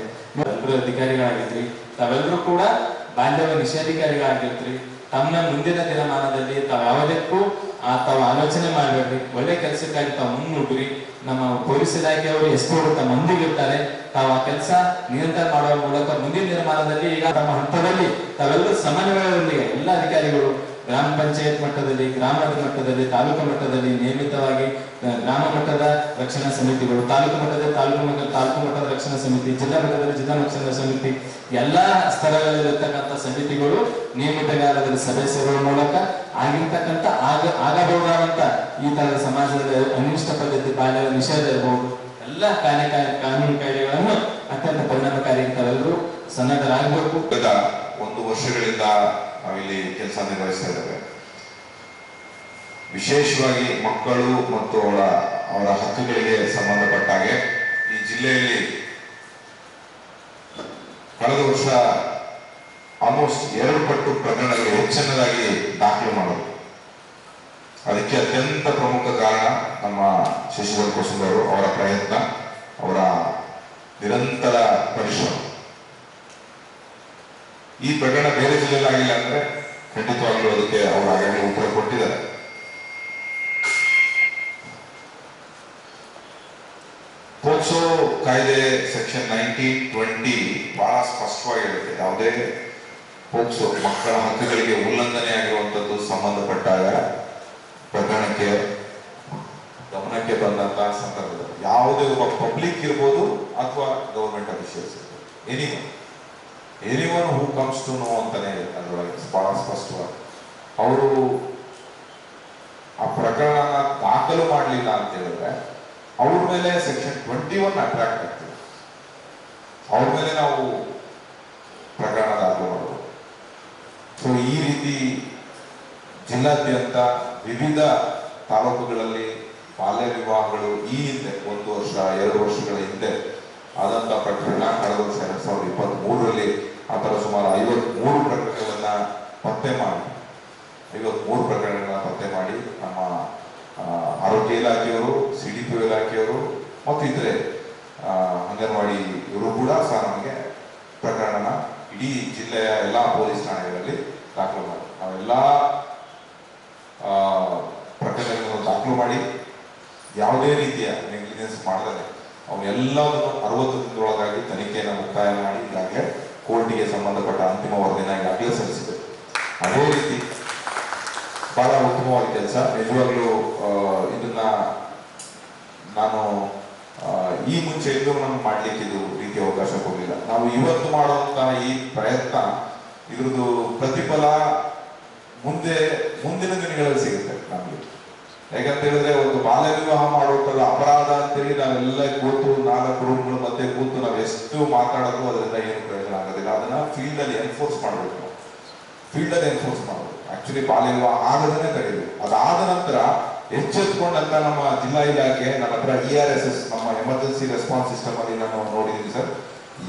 ಎಲ್ಲರೂ ಅಧಿಕಾರಿಗಳಾಗಿದ್ರಿ, ತಾವೆಲ್ಲರೂ ಕೂಡ ಬಾಲ್ಯವ ನಿಷೇಧಿಕಾರಿಗಳಾಗಿರ್ತೀರಿ. ತಮ್ಮ ಮುಂದಿನ ದಿನಮಾನದಲ್ಲಿ ತಾವು ಯಾವುದಕ್ಕೂ ತಾವು ಆಲೋಚನೆ ಮಾಡಬೇಡ್ರಿ. ಒಳ್ಳೆ ಕೆಲಸಕ್ಕಾಗಿ ತಾವು ಮುನ್ನುಗ್ರಿ. ನಮ್ಮ ಪೊಲೀಸ್ ಇಲಾಖೆಯವರು SP ಅವರು ತಮ್ಮ ಮುಂದಿಗಿರ್ತಾರೆ. ತಾವು ಆ ಕೆಲಸ ನಿರಂತರ ಮಾಡುವ ಮೂಲಕ ಮುಂದಿನ ದಿನಮಾನದಲ್ಲಿ ಈಗ ತಮ್ಮ ಹಂತದಲ್ಲಿ ತಾವೆಲ್ಲರೂ ಸಮನ್ವಯದೊಂದಿಗೆ ಎಲ್ಲ ಅಧಿಕಾರಿಗಳು ಗ್ರಾಮ ಪಂಚಾಯತ್ ಮಟ್ಟದಲ್ಲಿ, ಗ್ರಾಮದ ಮಟ್ಟದಲ್ಲಿ, ತಾಲೂಕು ಮಟ್ಟದಲ್ಲಿ ನೇಮಿತವಾಗಿ ಗ್ರಾಮ ಮಟ್ಟದ ರಕ್ಷಣಾ ಸಮಿತಿಗಳು, ತಾಲೂಕು ಮಟ್ಟದಲ್ಲಿ ತಾಲೂಕು ಮಟ್ಟದ ರಕ್ಷಣಾ ಸಮಿತಿ, ಜಿಲ್ಲಾ ಮಟ್ಟದಲ್ಲಿ ಜಿಲ್ಲಾ ರಕ್ಷಣಾ ಸಮಿತಿ, ಎಲ್ಲಾ ಸ್ಥಳಗಳಲ್ಲಿರ್ತಕ್ಕಂಥ ಸಮಿತಿಗಳು ನಿಯಮಿತಗಾಲದಲ್ಲಿ ಸಭೆ ಸೇರುವ ಮೂಲಕ ಆಗಿರ್ತಕ್ಕಂಥ ಆಗಬಹುದಾದಂತ ಈ ತರದ ಸಮಾಜದಲ್ಲಿ ಅನಿಷ್ಟ ಪದ್ಧತಿ, ಬಾಲ್ಯ ನಿಷೇಧ ಇರಬಹುದು, ಎಲ್ಲ ಕಾನೂನು ಕಾಯ್ದೆಗಳನ್ನು ಅತ್ಯಂತ ಪರಿಣಾಮಕಾರಿ ತಾವೆಲ್ಲರೂ ಸನ್ನದ್ಧರಾಗಬೇಕು. 1 ವರ್ಷಗಳಿಂದ ನಾವಿಲ್ಲಿ ಕೆಲಸ ನಿರ್ವಹಿಸ್ತಾ ಇದ್ದೇವೆ. ವಿಶೇಷವಾಗಿ ಮಕ್ಕಳು ಮತ್ತು ಅವರ ಹಕ್ಕುಗಳಿಗೆ ಸಂಬಂಧಪಟ್ಟ ಹಾಗೆ ಈ ಜಿಲ್ಲೆಯಲ್ಲಿ ಕಳೆದ ವರ್ಷ ಆಲ್ಮೋಸ್ಟ್ 2 ಪಟ್ಟು ಪ್ರಕರಣಗಳು ಹೆಚ್ಚಿನದಾಗಿ ದಾಖಲು ಮಾಡೋದು. ಅದಕ್ಕೆ ಅತ್ಯಂತ ಪ್ರಮುಖ ಕಾರಣ ನಮ್ಮ ಶಶಿಧರ್ ಕುಸುಮ್ ಅವರು, ಅವರ ಪ್ರಯತ್ನ, ಅವರ ನಿರಂತರ ಪರಿಶ್ರಮ. ಈ ಪ್ರಕರಣ ಬೇರೆ ಜಿಲ್ಲೆಯಲ್ಲಿ ಆಗಿಲ್ಲ ಅಂದ್ರೆ ಖಂಡಿತವಾಗ್ಲೂ ಅದಕ್ಕೆ ಅವರು ಆಗಾಗ ಉತ್ತರ ಕೊಟ್ಟಿದ್ದಾರೆ. ಪೋಕ್ಸೋ ಕಾಯ್ದೆ ಸೆಕ್ಷನ್ 1920 ಬಹಳ ಸ್ಪಷ್ಟವಾಗಿ ಹೇಳುತ್ತೆ, ಯಾವುದೇ ಪೋಕ್ಸೋ ಮಕ್ಕಳ ಹಕ್ಕುಗಳಿಗೆ ಉಲ್ಲಂಘನೆ ಆಗಿರುವಂತದ್ದು ಸಂಬಂಧಪಟ್ಟಾಗ ಪ್ರಕರಣಕ್ಕೆ ಗಮನಕ್ಕೆ ಬಂದಂತಹ ಸಂದರ್ಭದಲ್ಲಿ ಯಾವುದೇ ಒಬ್ಬ ಪಬ್ಲಿಕ್ ಇರ್ಬೋದು ಅಥವಾ ಗವರ್ಮೆಂಟ್ ಅಫಿಷಿಯಲ್ಸ್ ಇರ್ಬೋದು, anyone who comes to know ಅಂತಾನೆ ಅದರೊಳಗೆ ಬಹಳ ಸ್ಪಷ್ಟವಾಗಿ ಅವರು ಆ ಪ್ರಕರಣನ ದಾಖಲು ಮಾಡಲಿಲ್ಲ ಅಂತ ಹೇಳಿದ್ರೆ ಅವ್ರ ಮೇಲೆ ಸೆಕ್ಷನ್ 21 ಅಟ್ರಾಕ್ಟ್ ಆಗ್ತದೆ. ಅವ್ರ ಮೇಲೆ ನಾವು ಪ್ರಕರಣ ದಾಖಲು ಮಾಡಬಹುದು. ಸೊ ಈ ರೀತಿ ಜಿಲ್ಲಾದ್ಯಂತ ವಿವಿಧ ತಾಲೂಕುಗಳಲ್ಲಿ ಬಾಲ್ಯ ವಿವಾಹಗಳು ಈ ಹಿಂದೆ 1 ವರ್ಷ 2 ವರ್ಷಗಳ ಹಿಂದೆ ಆದಂತ ಪ್ರಕರಣ ಕಳೆದ ವರ್ಷ 2023ರಲ್ಲಿ ಆ ಥರ ಸುಮಾರು 53 ಪ್ರಕರಣಗಳನ್ನು ಪತ್ತೆ ಮಾಡಿ ನಮ್ಮ ಆರೋಗ್ಯ ಇಲಾಖೆಯವರು, CDPO ಇಲಾಖೆಯವರು ಮತ್ತು ಇತರೆ ಅಂಗನವಾಡಿ ಇವರು ಕೂಡ ಸಹ ನಮಗೆ ಪ್ರಕರಣನ ಇಡೀ ಜಿಲ್ಲೆಯ ಎಲ್ಲ ಪೊಲೀಸ್ ಠಾಣೆಗಳಲ್ಲಿ ದಾಖಲು ಮಾಡಿ ನಾವೆಲ್ಲ ಪ್ರಕರಣಗಳನ್ನು ದಾಖಲು ಮಾಡಿ ಯಾವುದೇ ರೀತಿಯ ನೆಗ್ಲಿಜೆನ್ಸ್ ಮಾಡದೆ ಅವನ್ನೆಲ್ಲವನ್ನು 60 ದಿನದೊಳಗಾಗಿ ತನಿಖೆಯನ್ನು ಮುಕ್ತಾಯ ಮಾಡಿ ಈಗಾಗಲೇ ಕೋರ್ಟಿಗೆ ಸಂಬಂಧಪಟ್ಟ ಅಂತಿಮ ವರದಿನ ಈಗಾಗಲೇ ಸಲ್ಲಿಸಿದೆ. ಅದೇ ರೀತಿ ಬಹಳ ಉತ್ತಮವಾದ ಕೆಲಸ. ನಿಜವಾಗ್ಲೂ ಇದನ್ನ ನಾನು ಈ ಮುಂಚೆ ಎಲ್ಲೂ ನಮ್ಗೆ ಮಾಡ್ಲಿಕ್ಕೆ ಇದು ರೀತಿಯ ಅವಕಾಶ ಕೊಡಲಿಲ್ಲ. ನಾವು ಇವತ್ತು ಮಾಡುವಂತಹ ಈ ಪ್ರಯತ್ನ ಇದ್ರದ್ದು ಪ್ರತಿಫಲ ಮುಂದಿನ ದಿನಗಳಲ್ಲಿ ಸಿಗುತ್ತೆ ನಮಗೆ. ಯಾಕಂತ ಹೇಳಿದ್ರೆ ಒಂದು ಬಾಲ್ಯ ವಿವಾಹ ಮಾಡುವಂಥದ್ದು ಅಪರಾಧ ಅಂತೇಳಿ ನಾವೆಲ್ಲ ಕೂತು 4 ರೂಮ್ಗಳ ಮಧ್ಯೆ ಕೂತು ನಾವು ಎಷ್ಟು ಮಾತಾಡೋದು ಅದರಿಂದ ಏನು ಪ್ರಯೋಜನ ಆಗೋದಿಲ್ಲ. ಅದನ್ನ ಫೀಲ್ಡಲ್ಲಿ ಎನ್ಫೋರ್ಸ್ ಮಾಡಬೇಕು. ಆಕ್ಚುಲಿ ಬಾಲ್ಯ ವಿವಾಹ ಆಗದೇ ತಡೆಯುದು. ಅದಾದ ನಂತರ ಎಚ್ಚೆತ್ಕೊಂಡಂತ ನಮ್ಮ ಜಿಲ್ಲಾ ಇಲಾಖೆ ನನ್ನ ಹತ್ರ ERSS ನಮ್ಮ ಎಮರ್ಜೆನ್ಸಿ ರೆಸ್ಪಾನ್ಸ್ ಸಿಸ್ಟಮ್ ಅಲ್ಲಿ ನಾನು ನೋಡಿದ್ದೀನಿ ಸರ್,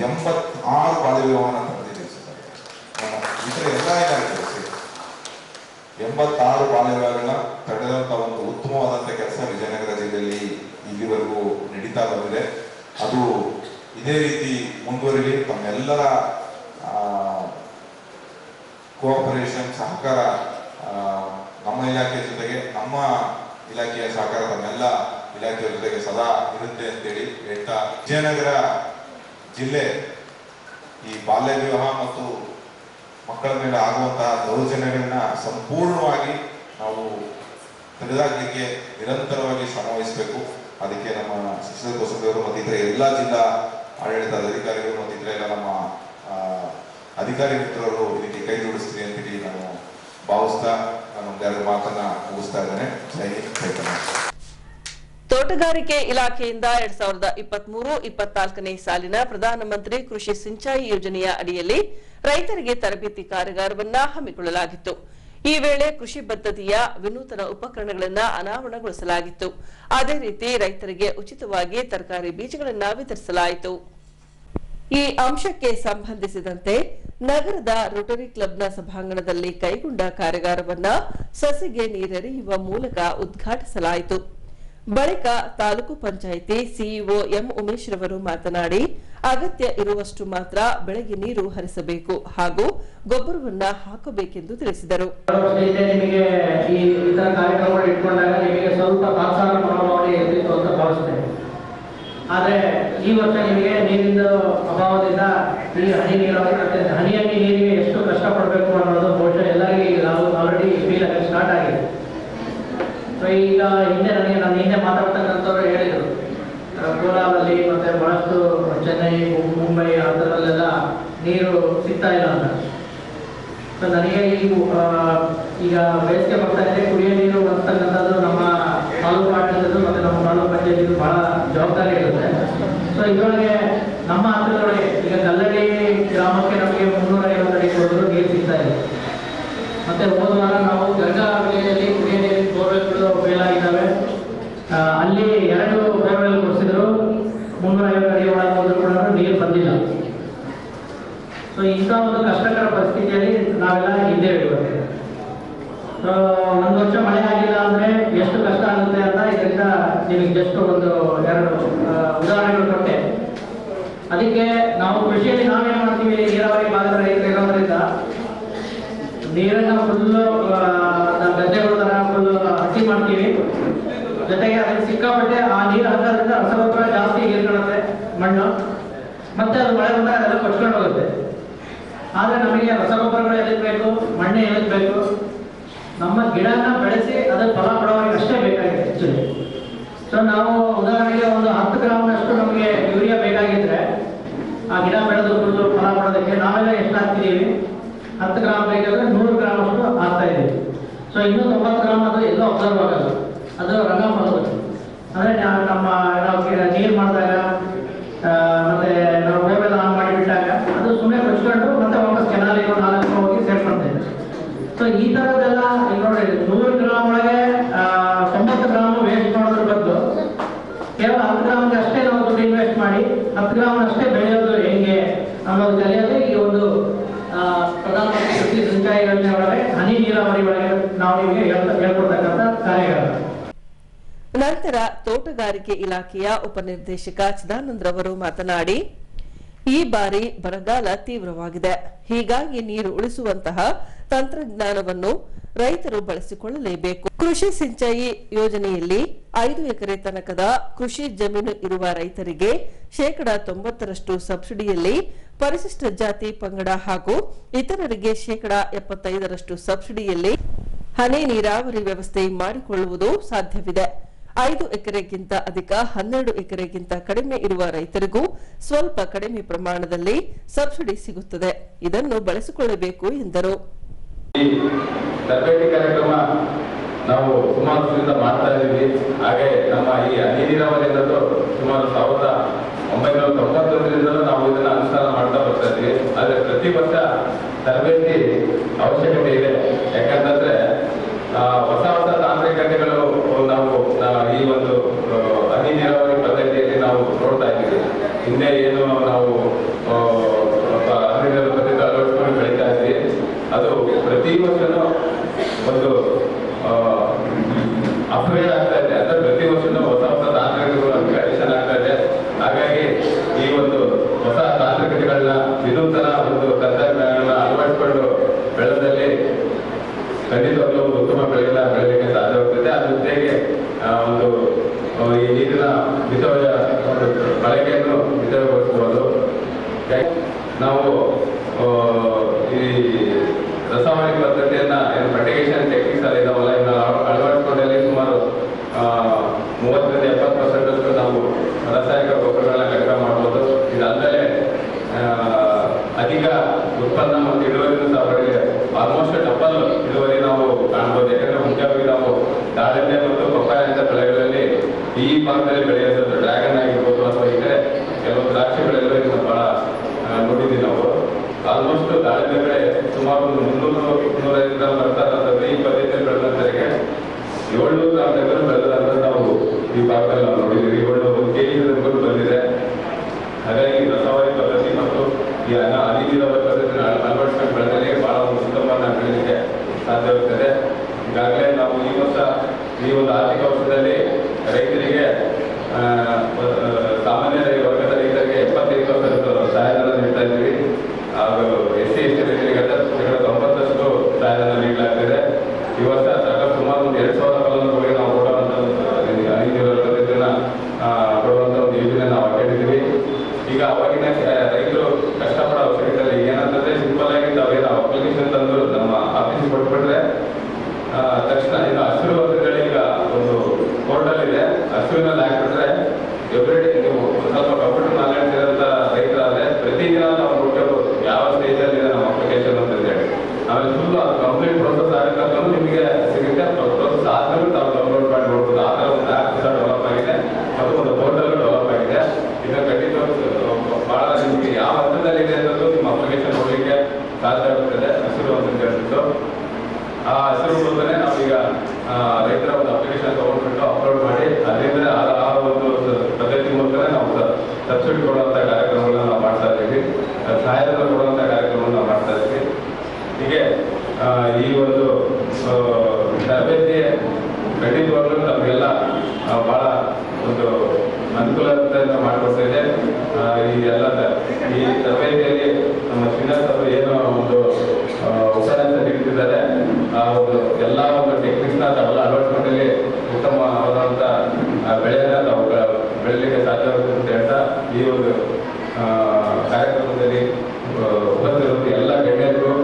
86 ಬಾಲ್ಯ ವಿವಾಹನ ತಂದಿದ್ದೀನಿ ಸರ್. ಇತರ ಎಲ್ಲ ಇಲಾಖೆ 86 ಬಾಲ್ಯ ವಿವಾಹಗಳನ್ನ ತಡೆದಂತ ಒಂದು ಉತ್ತಮವಾದಂತ ಕೆಲಸ ವಿಜಯನಗರ ಜಿಲ್ಲೆಯಲ್ಲಿ ಇಲ್ಲಿವರೆಗೂ ನಡೀತಾ ಬಂದಿದೆ. ಅದು ಇದೇ ರೀತಿ ಮುಂದುವರಿಲಿ. ತಮ್ಮೆಲ್ಲರ ಕೋಆಪರೇಷನ್, ಸಹಕಾರ ನಮ್ಮ ಇಲಾಖೆ ಜೊತೆಗೆ, ನಮ್ಮ ಇಲಾಖೆಯ ಸಹಕಾರ ತಮ್ಮೆಲ್ಲ ಇಲಾಖೆಯ ಜೊತೆಗೆ ಸದಾ ಇರುತ್ತೆ ಅಂತೇಳಿ ಹೇಳ್ತಾ, ವಿಜಯನಗರ ಜಿಲ್ಲೆ ಈ ಬಾಲ್ಯ ವಿವಾಹ ಮತ್ತು ಮಕ್ಕಳ ಮೇಲೆ ಆಗುವಂತಹ ದೌರ್ಜನ್ಯಗಳನ್ನ ಸಂಪೂರ್ಣವಾಗಿ ನಾವು ತೆಗೆದಾಕಲಿಕ್ಕೆ ನಿರಂತರವಾಗಿ ಶ್ರಮವಹಿಸಬೇಕು. ಅದಕ್ಕೆ ನಮ್ಮ ಶಿಕ್ಷಣ ಕೋಶದವರು ಮತ್ತು ಇತರ ಎಲ್ಲ ಜಿಲ್ಲಾ ಆಡಳಿತದ ಅಧಿಕಾರಿಗಳು ಮತ್ತು ಇತರ ಎಲ್ಲ ನಮ್ಮ ಅಧಿಕಾರಿ ಮಿತ್ರರು ಇದಕ್ಕೆ ಕೈ ಜೋಡಿಸ್ತೀನಿ ಅಂತೇಳಿ ನಾನು ಭಾವಿಸ್ತಾ ನಾನು ಒಂದೆರಡು ಮಾತನ್ನ ಮುಗಿಸ್ತಾ ಇದ್ದೇನೆ. ಜೈ ಹಿಂದ್, ಜೈ ಕರ್ನಾಟಕ. ತೋಟಗಾರಿಕೆ ಇಲಾಖೆಯಿಂದ 2023-24ನೇ ಸಾಲಿನ ಪ್ರಧಾನಮಂತ್ರಿ ಕೃಷಿ ಸಿಂಚಾಯಿ ಯೋಜನೆಯ ಅಡಿಯಲ್ಲಿ ರೈತರಿಗೆ ತರಬೇತಿ ಕಾರ್ಯಾಗಾರವನ್ನ ಹಮ್ಮಿಕೊಳ್ಳಲಾಗಿತ್ತು. ಈ ವೇಳೆ ಕೃಷಿ ಪದ್ಧತಿಯ ವಿನೂತನ ಉಪಕರಣಗಳನ್ನು ಅನಾವರಣಗೊಳಿಸಲಾಗಿತ್ತು. ಅದೇ ರೀತಿ ರೈತರಿಗೆ ಉಚಿತವಾಗಿ ತರಕಾರಿ ಬೀಜಗಳನ್ನು ವಿತರಿಸಲಾಯಿತು. ಈ ಅಂಶಕ್ಕೆ ಸಂಬಂಧಿಸಿದಂತೆ ನಗರದ ರೋಟರಿ ಕ್ಲಬ್ನ ಸಭಾಂಗಣದಲ್ಲಿ ಕೈಗೊಂಡ ಕಾರ್ಯಾಗಾರವನ್ನ ಸಸಿಗೆ ನೀರೆರೆಯುವ ಮೂಲಕ ಉದ್ಘಾಟಿಸಲಾಯಿತು. ಬಳಿಕ ತಾಲೂಕು ಪಂಚಾಯಿತಿ ಸಿಇಒ ಎಂ ಉಮೇಶ್ ರವರು ಮಾತನಾಡಿ, ಅಗತ್ಯ ಇರುವಷ್ಟು ಮಾತ್ರ ಬೆಳೆಗೆ ನೀರು ಹರಿಸಬೇಕು ಹಾಗೂ ಗೊಬ್ಬರವನ್ನ ಹಾಕಬೇಕೆಂದು ತಿಳಿಸಿದರು. ನಿಮಗೆ ಈ ಇತರ ಕಾರ್ಯಕ್ರಮಗಳು ಇಟ್ಕೊಂಡಾಗ ನಿಮಗೆ ಸ್ವಲ್ಪ ತಾತ್ಸಾರ ಮನೋಭಾವನೆ ಇರಲಿತ್ತು ಅಂತ ಭಾವಿಸ್ತೇನೆ. ಆದರೆ ಈ ವರ್ಷ ನಿಮಗೆ ನೀರಿನ ಅಭಾವದಿಂದ ಈ ಹನಿ ನೀರಾವರಿ ಹನಿಯಲ್ಲಿ ನೀರಿಗೆ ಎಷ್ಟು ಕಷ್ಟಪಡಬೇಕು ಅನ್ನೋದು ಬಹುಶಃ ಎಲ್ಲರಿಗೂ ಆಲ್ರೆಡಿ ಫೀಲ್ ಆಗಿ ಸ್ಟಾರ್ಟ್ ಆಗಿದೆ. ಸೊ ಈಗ ನಾನು ಹಿಂದೆ ಮಾತಾಡ್ತಕ್ಕಂಥವ್ರು ಹೇಳಿದರು, ಕೋಲಾರಲ್ಲಿ ಮತ್ತೆ ಬಹಳಷ್ಟು ಚೆನ್ನೈ, ಮುಂಬೈ ಆ ಥರಲ್ಲೆಲ್ಲ ನೀರು ಸಿಗ್ತಾ ಇಲ್ಲ ಅಂತ. ಸೊ ನನಗೆ ಈಗ ಬೇಸಿಗೆ ಬರ್ತಾ ಇದೆ, ಕುಡಿಯೋ ನೀರು ಬರ್ತಕ್ಕಂಥದ್ದು ನಮ್ಮ ತಾಲೂಕು ಆಡಳಿತದ್ದು ಮತ್ತು ನಮ್ಮ ತಾಲೂಕು ಪಂಚಾಯತಿದು ಬಹಳ ಜವಾಬ್ದಾರಿ ಇರುತ್ತೆ. ಸೊ ಇದರೊಳಗೆ ನಮ್ಮ ಹತ್ತಿರದೊಳಗೆ ಈಗ ಕಲ್ಲಡಿ ಗ್ರಾಮಕ್ಕೆ ನಮಗೆ 350 ಅಡಿ ಹೋದರೂ ನೀರು ಸಿಗ್ತಾ ಇದೆ. ಮತ್ತೆ ಹೋದ ವಾರ ನಾವು ಗಂಗಾ ವಿಲೇಜಲ್ಲಿ ಕುಡಿಯೋ ನೀರಿನ ಬೋರ್ವೆಲ್ಗಳು ಫೇಲ್ ಆಗಿದ್ದಾವೆ. ಅಲ್ಲಿ 2 ಬೋರ್ವೆಲ್ ಕೊಡಿಸಿದ್ರು, 350 ಅಡಿ ಒಳಗೆ ಹೋದರೂ ಕೂಡ ನೀರು ಬಂದಿಲ್ಲ. ಸೊ ಇಂಥ ಒಂದು ಕಷ್ಟಕರ ಪರಿಸ್ಥಿತಿಯಲ್ಲಿ ನಾವೆಲ್ಲ ಇದ್ದೇವೆ ಇವತ್ತು. ಸೊ ಒಂದು ವರ್ಷ ಮಳೆ ಆಗಿಲ್ಲ ಅಂದ್ರೆ ಎಷ್ಟು ಕಷ್ಟ ಆಗುತ್ತೆ ಅಂತ ಇದರಿಂದ ನಿಮಗೆ ಜಸ್ಟ್ ಒಂದು 2 ಉದಾಹರಣೆಗಳು ಕೊಟ್ಟೆ. ಅದಕ್ಕೆ ನಾವು ಕೃಷಿಯಲ್ಲಿ ನಾವೇನ್ ಮಾಡ್ತೀವಿ, ನೀರಾವರಿ ಭಾಗದ ರೈತರು ಇರೋದ್ರಿಂದ ನೀರನ್ನ ಫುಲ್ಲು ಗದ್ದೆಗಳ ತರ ಫುಲ್ ಹಟ್ಟಿ ಮಾಡ್ತೀವಿ. ಜೊತೆಗೆ ಅದಕ್ಕೆ ಸಿಕ್ಕಾಪಟ್ಟೆ ಆ ನೀರು ಹಾಕೋದ್ರಿಂದ ರಸಗೊಬ್ಬರ ಜಾಸ್ತಿ ಹೀರ್ಕೊಳ್ಳುತ್ತೆ ಮಣ್ಣು, ಮತ್ತೆ ಅದು ಮಳೆ ಬಂದಾಗ ಅದೆಲ್ಲ ಕೊಚ್ಕೊಂಡು ಹೋಗುತ್ತೆ. ಆದರೆ ನಮಗೆ ರಸಗೊಬ್ಬರಗಳು ಎದಕ್ಕೆ ಬೇಕು, ಮಣ್ಣೆ ಎದಕ್ಕೆ ಬೇಕು, ನಮ್ಮ ಗಿಡನ ಬೆಳೆಸಿ ಅದರ ಫಲ ಕೊಡೋರಿಗೆ ಅಷ್ಟೇ ಬೇಕಾಗಿದೆ ಆಕ್ಚುಲಿ. ಸೊ ನಾವು ಉದಾಹರಣೆಗೆ ಒಂದು 10 ಗ್ರಾಮ್ನಷ್ಟು ನಮಗೆ ಯೂರಿಯಾ ಬೇಕಾಗಿದ್ರೆ ಆ ಗಿಡ ಬೆಳೆದು ಫುಲ್ಲು ಫಲ ಕೊಡೋದಕ್ಕೆ ನಾವೆಲ್ಲ ಎಷ್ಟು ಹಾಕ್ತಿದ್ದೀವಿ, 10 ಗ್ರಾಮ್ ಬೇಕಾದ್ರೆ 100 ಗ್ರಾಮ್ ಅಷ್ಟು ಹಾಕ್ತಾ ಇದ್ದೀವಿ. ಸೊ ಇನ್ನೂ 90 ಗ್ರಾಮ್ ಅದು ಎಲ್ಲೋ ಅಬ್ಸರ್ವ್ ಆಗಲ್ಲ, ಅದು ರಂಗಫಲ. ಅಂದರೆ ನಮ್ಮ ನಾವು ನೀರು ಮಾಡಿದಾಗ ಮತ್ತೆ ನಾವು ಬೋರ್ವೆಲ್ ಆನ್ ಮಾಡಿಬಿಟ್ಟಾಗ ಅದು ಸುಮ್ಮನೆ ಕೊಚ್ಕೊಂಡು ಮತ್ತೆ ವಾಪಸ್ ಕೆನಾಲಿಗೆ 4 ಹೋಗಿ ಸೇರ್ಕೊಳ್ತೇವೆ. ಸೊ ಈ ಥರದ್ದೆಲ್ಲ ಈಗ ನೋಡಿ, 100 ಗ್ರಾಮ್ ಒಳಗೆ 90 ಗ್ರಾಮ್ ವೇಸ್ಟ್ ಮಾಡೋದ್ರ ಬದಲು ಕೇವಲ 10 ಗ್ರಾಮ್ಗೆ ಅಷ್ಟೇ ನಾವು ದುಡ್ಡು ಇನ್ವೆಸ್ಟ್ ಮಾಡಿ 10 ಗ್ರಾಮ್ ಅಷ್ಟೇ ಬೆಳೆಯೋದು ಹೆಂಗೆ ಅನ್ನೋದು ಕಲಿಯೋದೇ ಈ ಒಂದು ಸಿಂಚಾಯಿ ಯೋಜನೆ ಒಳಗೆ ಹನಿ ನೀರಾವರಿ ಒಳಗೆ ನಾವು ನಿಮಗೆ ಹೇಳ್ಕೊಡ್ತಕ್ಕಂಥ ಕಾರ್ಯಗಳು. ನಂತರ ತೋಟಗಾರಿಕೆ ಇಲಾಖೆಯ ಉಪನಿರ್ದೇಶಕ ಚಿದಾನಂದ್ರವರು ಮಾತನಾಡಿ, ಈ ಬಾರಿ ಬರಗಾಲ ತೀವ್ರವಾಗಿದೆ. ಹೀಗಾಗಿ ನೀರು ಉಳಿಸುವಂತಹ ತಂತ್ರಜ್ಞಾನವನ್ನು ರೈತರು ಬಳಸಿಕೊಳ್ಳಲೇಬೇಕು. ಕೃಷಿ ಸಿಂಚಾಯಿ ಯೋಜನೆಯಲ್ಲಿ 5 ಎಕರೆ ತನಕದ ಕೃಷಿ ಜಮೀನು ಇರುವ ರೈತರಿಗೆ 90% ಸಬ್ಸಿಡಿಯಲ್ಲಿ, ಪರಿಶಿಷ್ಟ ಜಾತಿ ಪಂಗಡ ಹಾಗೂ ಇತರರಿಗೆ 75% ಸಬ್ಸಿಡಿಯಲ್ಲಿ ಹನಿ ನೀರಾವರಿ ವ್ಯವಸ್ಥೆ ಮಾಡಿಕೊಳ್ಳುವುದು ಸಾಧ್ಯವಿದೆ. 5 ಎಕರೆಗಿಂತ ಅಧಿಕ, 12 ಎಕರೆಗಿಂತ ಕಡಿಮೆ ಇರುವ ರೈತರಿಗೂ ಸ್ವಲ್ಪ ಕಡಿಮೆ ಪ್ರಮಾಣದಲ್ಲಿ ಸಬ್ಸಿಡಿ ಸಿಗುತ್ತದೆ. ಇದನ್ನು ಬಳಸಿಕೊಳ್ಳಬೇಕು ಎಂದರು. ತರಬೇತಿ ಕಾರ್ಯಕ್ರಮ ನಾವು ಸುಮಾರು ದಿನದಿಂದ ಮಾಡ್ತಾ ಇದ್ದೀವಿ. ಹಾಗೆ ನಮ್ಮ ಈ ಹನಿ ನೀರಾವರಿ ಅನ್ನೋದು ಸುಮಾರು 1990ರಿಂದಲೂ ನಾವು ಇದನ್ನ ಅನುಷ್ಠಾನ ಮಾಡ್ತಾ ಬರ್ತಾ ಇದ್ದೀವಿ. ಆದ್ರೆ ಪ್ರತಿ ವರ್ಷ ತರಬೇತಿ ಅವಶ್ಯಕತೆ ಇದೆ. ಯಾಕಂತಂದ್ರೆ ಹೊಸ ಹೊಸ ತಾಂತ್ರಿಕತೆಗಳು ನಾವು ಈ ಒಂದು ಹನಿ ನೀರಾವರಿ ಪದ್ಧತಿಯಲ್ಲಿ ನಾವು ನೋಡ್ತಾ ಇದ್ದೀವಿ. ಹಿಂದೆ ಏನು ನಾವು ಹನಿ ನೀರಾವರಿ ಪದ್ಧತಿ ಅಳವಡಿಸ್ಕೊಂಡು ಬೆಳೀತಾ ಇದ್ವಿ, ಅದು ಪ್ರತಿ ವರ್ಷನೂ ಒಂದು ಅಪ್ಗ್ರೇಡ್ ಆಗ್ತಾ ಇದೆ. ಅಂದ್ರೆ ಪ್ರತಿ ವರ್ಷನೂ ಹೊಸ ಹೊಸ ತಾಂತ್ರಿಕತೆಗಳು ಅಡಿಷನ್ ಆಗ್ತಾ ಇದೆ. ಹಾಗಾಗಿ ಈ ಒಂದು ಹೊಸ ತಾಂತ್ರಿಕತೆಗಳನ್ನ ವಿನೂತನ ಒಂದು ತಂತ್ರಜ್ಞಾನಗಳನ್ನ ಅಳವಡಿಸಿಕೊಂಡು ಬೆಳೆದಲ್ಲಿ ಖಂಡಿತವಾಗ್ಲೂ ಒಂದು ಉತ್ತಮ ಬೆಳೆಯಲಿಕ್ಕೆ ಸಾಧ್ಯವಾಗ್ತದೆ. ಅದ್ರ ಜೊತೆಗೆ ಒಂದು ಈ ನೀರಿನ ಬಳಕೆಯನ್ನು ಮಿತಗೊಳಿಸಬಹುದು. ನಾವು ಈ ರಸಾವಳಿ ಪದ್ಧತಿಯನ್ನ ಫರ್ಟಿಗೇಷನ್ ಟೆಕ್ನಿಕ್ಸ್ ಅಲ್ಲಿ ಇದಾವಲ್ಲ, ಇದನ್ನ ಅಳವಡಿಸಿಕೊಂಡಲ್ಲಿ ಸುಮಾರು 30-70% ನಾವು ರಾಸಾಯನಿಕ ಗೊಬ್ಬರಗಳನ್ನ ಕಡಿಮೆ ಮಾಡಬಹುದು. ಇದಲ್ಲದೆ ಅಧಿಕ ಉತ್ಪನ್ನ ಮತ್ತು ಇಳುವರಿನೂ ಸಹ ಪಡೆಯಲಿದೆ. ಆಲ್ಮೋಸ್ಟ್ ಡಬಲ್ ಇಳುವರಿ ನಾವು ಕಾಣಬಹುದು. ಯಾಕಂದ್ರೆ ಮುಖ್ಯವಾಗಿ ನಾವು ದಾಳಿಂಬೆ ಮತ್ತು ಪಪ್ಪಾಯ ಅಂತ ಬೆಳೆಗಳಲ್ಲಿ ಈ ಭಾಗದಲ್ಲಿ ಬೆಳೆಯೋದು ಡ್ರ್ಯಾಗನ್ ಆಗಿರ್ಬೋದು ಅಥವಾ ಇತರೆ ಕೆಲವು ದ್ರಾಕ್ಷಿ ಬೆಳೆಗಳು ಬಹಳ ನೋಡಿದ್ವಿ ನಾವು. ಆಲ್ಮೋಸ್ಟ್ ದಾಳಿಂಬೆ ಬೆಳೆ ಸುಮಾರು 300-350 ಗ್ರಾಮ್ ಬರ್ತಾರೆ. ಈ ಪದ್ಧತಿಯಲ್ಲಿ ಬೆಳೆದಂತರಿಗೆ 700 ಗ್ರಾಮ್ ತನಕ ಬೆಳೆದಂತ ನಾವು ಈ ಭಾಗದಲ್ಲಿ ನಾವು ನೋಡಿದ್ದೀವಿ. 700 kg ಬಂದಿದೆ. ಹಾಗಾಗಿ ರಸಾವಳಿ ಪದ್ಧತಿ ಮತ್ತು ಈ ಹನಿ ನೀರಾವರಿ ಪದ್ಧತಿನ ಅಳವಡಿಸಿಕೊಂಡು ಬೆಳೆದಲ್ಲಿ ಬಹಳ ಉತ್ತಮವನ್ನು ಬೆಳೆಯಲಿಕ್ಕೆ ಸಾಧ್ಯವಾಗುತ್ತದೆ. ಈಗಾಗಲೇ ನಾವು ಈ ವರ್ಷ ಈ ಒಂದು ಆರ್ಥಿಕ ವರ್ಷದಲ್ಲಿ ರೈತರಿಗೆ ಸಾಮಾನ್ಯ ವರ್ಗದ ರೈತರಿಗೆ 75% ಸಹಾಯಧನ ನೀಡ್ತಾ ಇದ್ದೀವಿ. ಹಾಗೂ SC ST ರೈತರಿಗೆ 90% ಸಹಾಯಧನ ನೀಡಲಾಗ್ತಿದೆ. ಈ ವರ್ಷ ಸುಮಾರು 2,000 ಫಲಾನುಭವಿಗಳಿಗೆ ನಾವು ಕೊಡುವಂತ ಹನಿ ನೀರಾವರಿ ಪದ್ಧತಿಯನ್ನ ಕೊಡುವಂತ ಒಂದು ಯೋಜನೆ ನಾವು ಹಾಕೊಂಡಿದ್ದೀವಿ. ಈಗ ಅವಾಗಿನ ರೈತರು ಕಷ್ಟಪಡೋ ಅವಶ್ಯಕತೆ ಏನಂತಂದ್ರೆ ಸಿಂಪಲ್ ಆಗಿ ತಾವೇನು ಅಪ್ಲಿಕೇಶನ್ ತಂದು ನಮ್ಮ ಆಫೀಸ್ ಕೊಟ್ಬಿಟ್ರೆ ತಕ್ಷಣ ಇನ್ನು ಹಸಿರು ವರ್ಗದಲ್ಲಿ ಈಗ ಒಂದು ಪೋರ್ಟಲ್ ಇದೆ. ಹಸಿರಿನಲ್ಲಿ ಹಾಕ್ಬಿಟ್ರೆ ಎವ್ರಿಡೇ ನೀವು ಸ್ವಲ್ಪ ಕಂಪ್ಯೂಟರ್ ನಾಲೆಡ್ಜ್ ಇರೋಂಥ ರೈತರಾದ್ರೆ ಪ್ರತಿದಿನ ನಾವು ನೋಡ್ಕೋಬಹುದು ಯಾವ ಸ್ಟೇಜಲ್ಲಿ ಇದೆ ನಮ್ಮ ಅಪ್ಲಿಕೇಶನ್ ಅಂತ ಹೇಳಿ. ಆಮೇಲೆ ಫುಲ್ ಕಂಪ್ಲೀಟ್ ಪ್ರೋಸೆಸ್ ಆಗಬೇಕಂತ ನಿಮಗೆ ಸಿಗುತ್ತೆ. ಪ್ರೋಸೆಸ್ ಆದ್ಮೇಲೆ ತಾವು ಡೌನ್ಲೋಡ್ ಮಾಡಿ ನೋಡ್ಬೋದು. ಆ ಥರ ಒಂದು ಆ್ಯಪ್ ಸಹ ಡೆವಲಪ್ ಆಗಿದೆ ಮತ್ತು ಒಂದು ಪೋರ್ಟಲ್ ಡೆವಲಪ್ ಆಗಿದೆ. ಇದನ್ನು ಖಂಡಿತ ಬಹಳ ನಿಮಗೆ ಯಾವ ಹಂತದಲ್ಲಿದೆ ಅನ್ನೋದು ನಿಮ್ಮ ಅಪ್ಲಿಕೇಶನ್ ನೋಡಲಿಕ್ಕೆ ಸಾಧ್ಯ ಆಗುತ್ತದೆ. ಹಸಿರು ಅಂತ ಹೇಳ್ಬಿಟ್ಟು ಆ ಹಸಿರು ಮೂಲಕನೇ ನಾವೀಗ ರೈತರ ಒಂದು ಅಪ್ಲಿಕೇಶನ್ ತಗೊಂಡ್ಬಿಟ್ಟು ಅಪ್ಲೋಡ್ ಮಾಡಿ ಅದರಿಂದ ಆ ಒಂದು ಪದ್ಧತಿ ಮೂಲಕನೇ ನಾವು ಸಬ್ಸಿಡಿ ಕೊಡುವಂಥ ಕಾರ್ಯಕ್ರಮಗಳನ್ನ ನಾವು ಮಾಡ್ತಾ ಇದ್ದೀವಿ. ಸಹಾಯಧನ ಕೊಡುವಂಥ ಕಾರ್ಯಕ್ರಮವನ್ನು ನಾವು ಮಾಡ್ತಾ ಇದ್ದೀವಿ. ಹೀಗೆ ಈ ಒಂದು ತರಬೇತಿ ಖಂಡಿತವಾಗ್ಲೂ ನಮಗೆಲ್ಲ ಬಹಳ ಒಂದು ಅನುಕೂಲತೆಯನ್ನು ಮಾಡಿಕೊಡ್ತಾ ಇದೆ. ಈ ಎಲ್ಲ ಈ ತರಬೇತಿಯಲ್ಲಿ ನಮ್ಮ ಶ್ರೀನಾಥ್ ಅವರು ಏನು ಒಂದು ಉಪನ್ಯಾಸ ನೀಡುತ್ತಿದ್ದಾರೆ, ಆ ಒಂದು ಎಲ್ಲ ಒಂದು ಟೆಕ್ನಿಕ್ಸ್ನ ತಾವೆಲ್ಲ ಅಳವಡಿಸಿಕೊಂಡಲ್ಲಿ ಉತ್ತಮವಾದಂಥ ಬೆಳೆಯನ್ನು ನಾವು ಬೆಳಲಿಕ್ಕೆ ಸಾಧ್ಯವಾಗುತ್ತೆ ಅಂತ ಹೇಳ್ತಾ ಈ ಒಂದು ಕಾರ್ಯಕ್ರಮದಲ್ಲಿ ಉಪಸ್ಥಿತಿರುವ ಎಲ್ಲ ಗಣ್ಯರು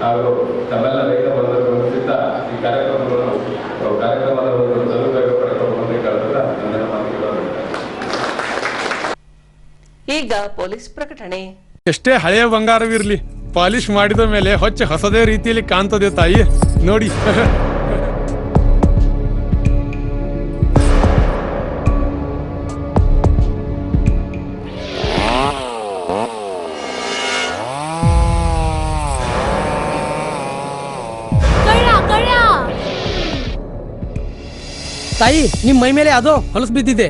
ಹಾಗೂ ತಮ್ಮೆಲ್ಲ ರೈತ ಬಂಧುಗಳಿಂದ ಈ ಕಾರ್ಯಕ್ರಮದ ಒಂದು ಸದುಪಯೋಗ ಪಡೆದುಕೊಂಡು ಕೇಳ್ತಾ ನನ್ನ ಮಾತುಗಳನ್ನು. ಈಗ ಪೊಲೀಸ್ ಪ್ರಕಟಣೆ. ಎಷ್ಟೇ ಹಳೆಯ ಬಂಗಾರವಿರ್ಲಿ, ಪಾಲಿಶ್ ಮಾಡಿದ ಮೇಲೆ ಹೊಸದೇ ರೀತಿಯಲ್ಲಿ ಕಾಣ್ತದೆ ತಾಯಿ ನೋಡಿ. ತಾಯಿ, ನಿಮ್ ಮೈ ಮೇಲೆ ಅದೋ ಹೊಲಸು ಬಿದ್ದಿದೆ.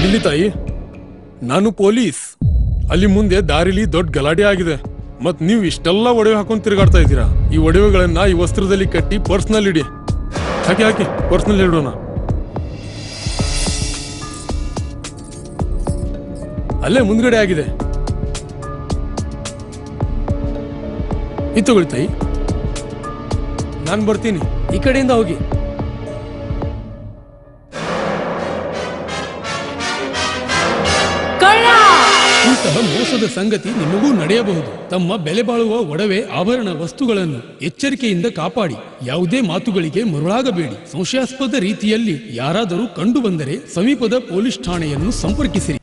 ಇಲ್ಲಿ ತಾಯಿ, ನಾನು ಪೊಲೀಸ್. ಅಲ್ಲಿ ಮುಂದೆ ದಾರಿಲಿ ದೊಡ್ಡ ಗಲಾಟೆ ಆಗಿದೆ ಮತ್ ನೀವು ಇಷ್ಟೆಲ್ಲ ಒಡವೆ ಹಾಕೊಂಡ್ ತಿರುಗಾಡ್ತಾ ಇದ್ದೀರಾ. ಈ ಒಡವೆಗಳನ್ನ ಈ ವಸ್ತ್ರದಲ್ಲಿ ಕಟ್ಟಿ ಪರ್ಸ್ನಲ್ ಇಡಿ. ಹಾಕಿ ಪರ್ಸ್ನಲ್ ಇಡೋಣ. ಅಲ್ಲೇ ಮುಂದ್ಗಡೆ ಆಗಿದೆ. ಇದು ತಗೊಳ್ಳಿ ತಾಯಿ. ನಾನು ಬರ್ತೀನಿ. ಈ ಕಡೆಯಿಂದ ಹೋಗಿ. ಇಂತಹ ಮೋಸದ ಸಂಗತಿ ನಿಮಗೂ ನಡೆಯಬಹುದು. ತಮ್ಮ ಬೆಲೆ ಬಾಳುವ ಒಡವೆ ಆಭರಣ ವಸ್ತುಗಳನ್ನು ಎಚ್ಚರಿಕೆಯಿಂದ ಕಾಪಾಡಿ. ಯಾವುದೇ ಮಾತುಗಳಿಗೆ ಮರುಳಾಗಬೇಡಿ. ಸಂಶಯಾಸ್ಪದ ರೀತಿಯಲ್ಲಿ ಯಾರಾದರೂ ಕಂಡು ಬಂದರೆ ಸಮೀಪದ ಪೊಲೀಸ್ ಠಾಣೆಯನ್ನು ಸಂಪರ್ಕಿಸಿರಿ.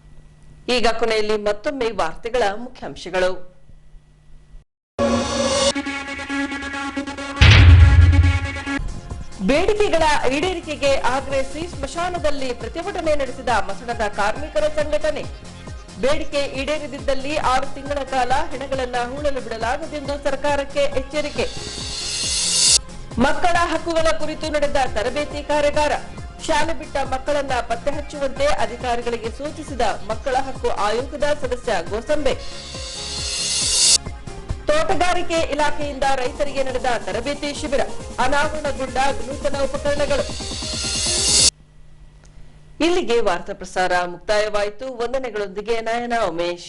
ಈಗ ಕೊನೆಯಲ್ಲಿ ಮತ್ತೊಮ್ಮೆ ವಾರ್ತೆಗಳ ಮುಖ್ಯಾಂಶಗಳು. ಬೇಡಿಕೆಗಳ ಈಡೇರಿಕೆಗೆ ಆಗ್ರಹಿಸಿ ಸ್ಮಶಾನದಲ್ಲಿ ಪ್ರತಿಭಟನೆ ನಡೆಸಿದ ಮಸಣದ ಕಾರ್ಮಿಕರ ಸಂಘಟನೆ. ಬೇಡಿಕೆ ಈಡೇರದಿದ್ದಲ್ಲಿ 6 ತಿಂಗಳ ಕಾಲ ಹೆಣಗಳನ್ನು ಹೂಳಲು ಬಿಡಲಾಗದೆಂದು ಸರ್ಕಾರಕ್ಕೆ ಎಚ್ಚರಿಕೆ. ಮಕ್ಕಳ ಹಕ್ಕುಗಳ ಕುರಿತು ನಡೆದ ತರಬೇತಿ ಕಾರ್ಯಾಗಾರ. ಶಾಲೆ ಬಿಟ್ಟ ಮಕ್ಕಳನ್ನ ಪತ್ತೆ ಹಚ್ಚುವಂತೆ ಅಧಿಕಾರಿಗಳಿಗೆ ಸೂಚಿಸಿದ ಮಕ್ಕಳ ಹಕ್ಕು ಆಯೋಗದ ಸದಸ್ಯ ಗೋಸಂಬೆ. ತೋಟಗಾರಿಕೆ ಇಲಾಖೆಯಿಂದ ರೈತರಿಗೆ ನಡೆದ ತರಬೇತಿ ಶಿಬಿರ. ಅನಾವರಣಗೊಂಡ ನೂತನ ಉಪಕರಣಗಳು. ಇಲ್ಲಿಗೆ ವಾರ್ತಾ ಪ್ರಸಾರ ಮುಕ್ತಾಯವಾಯಿತು. ವಂದನೆಗಳೊಂದಿಗೆ ನಯನ ಉಮೇಶ್.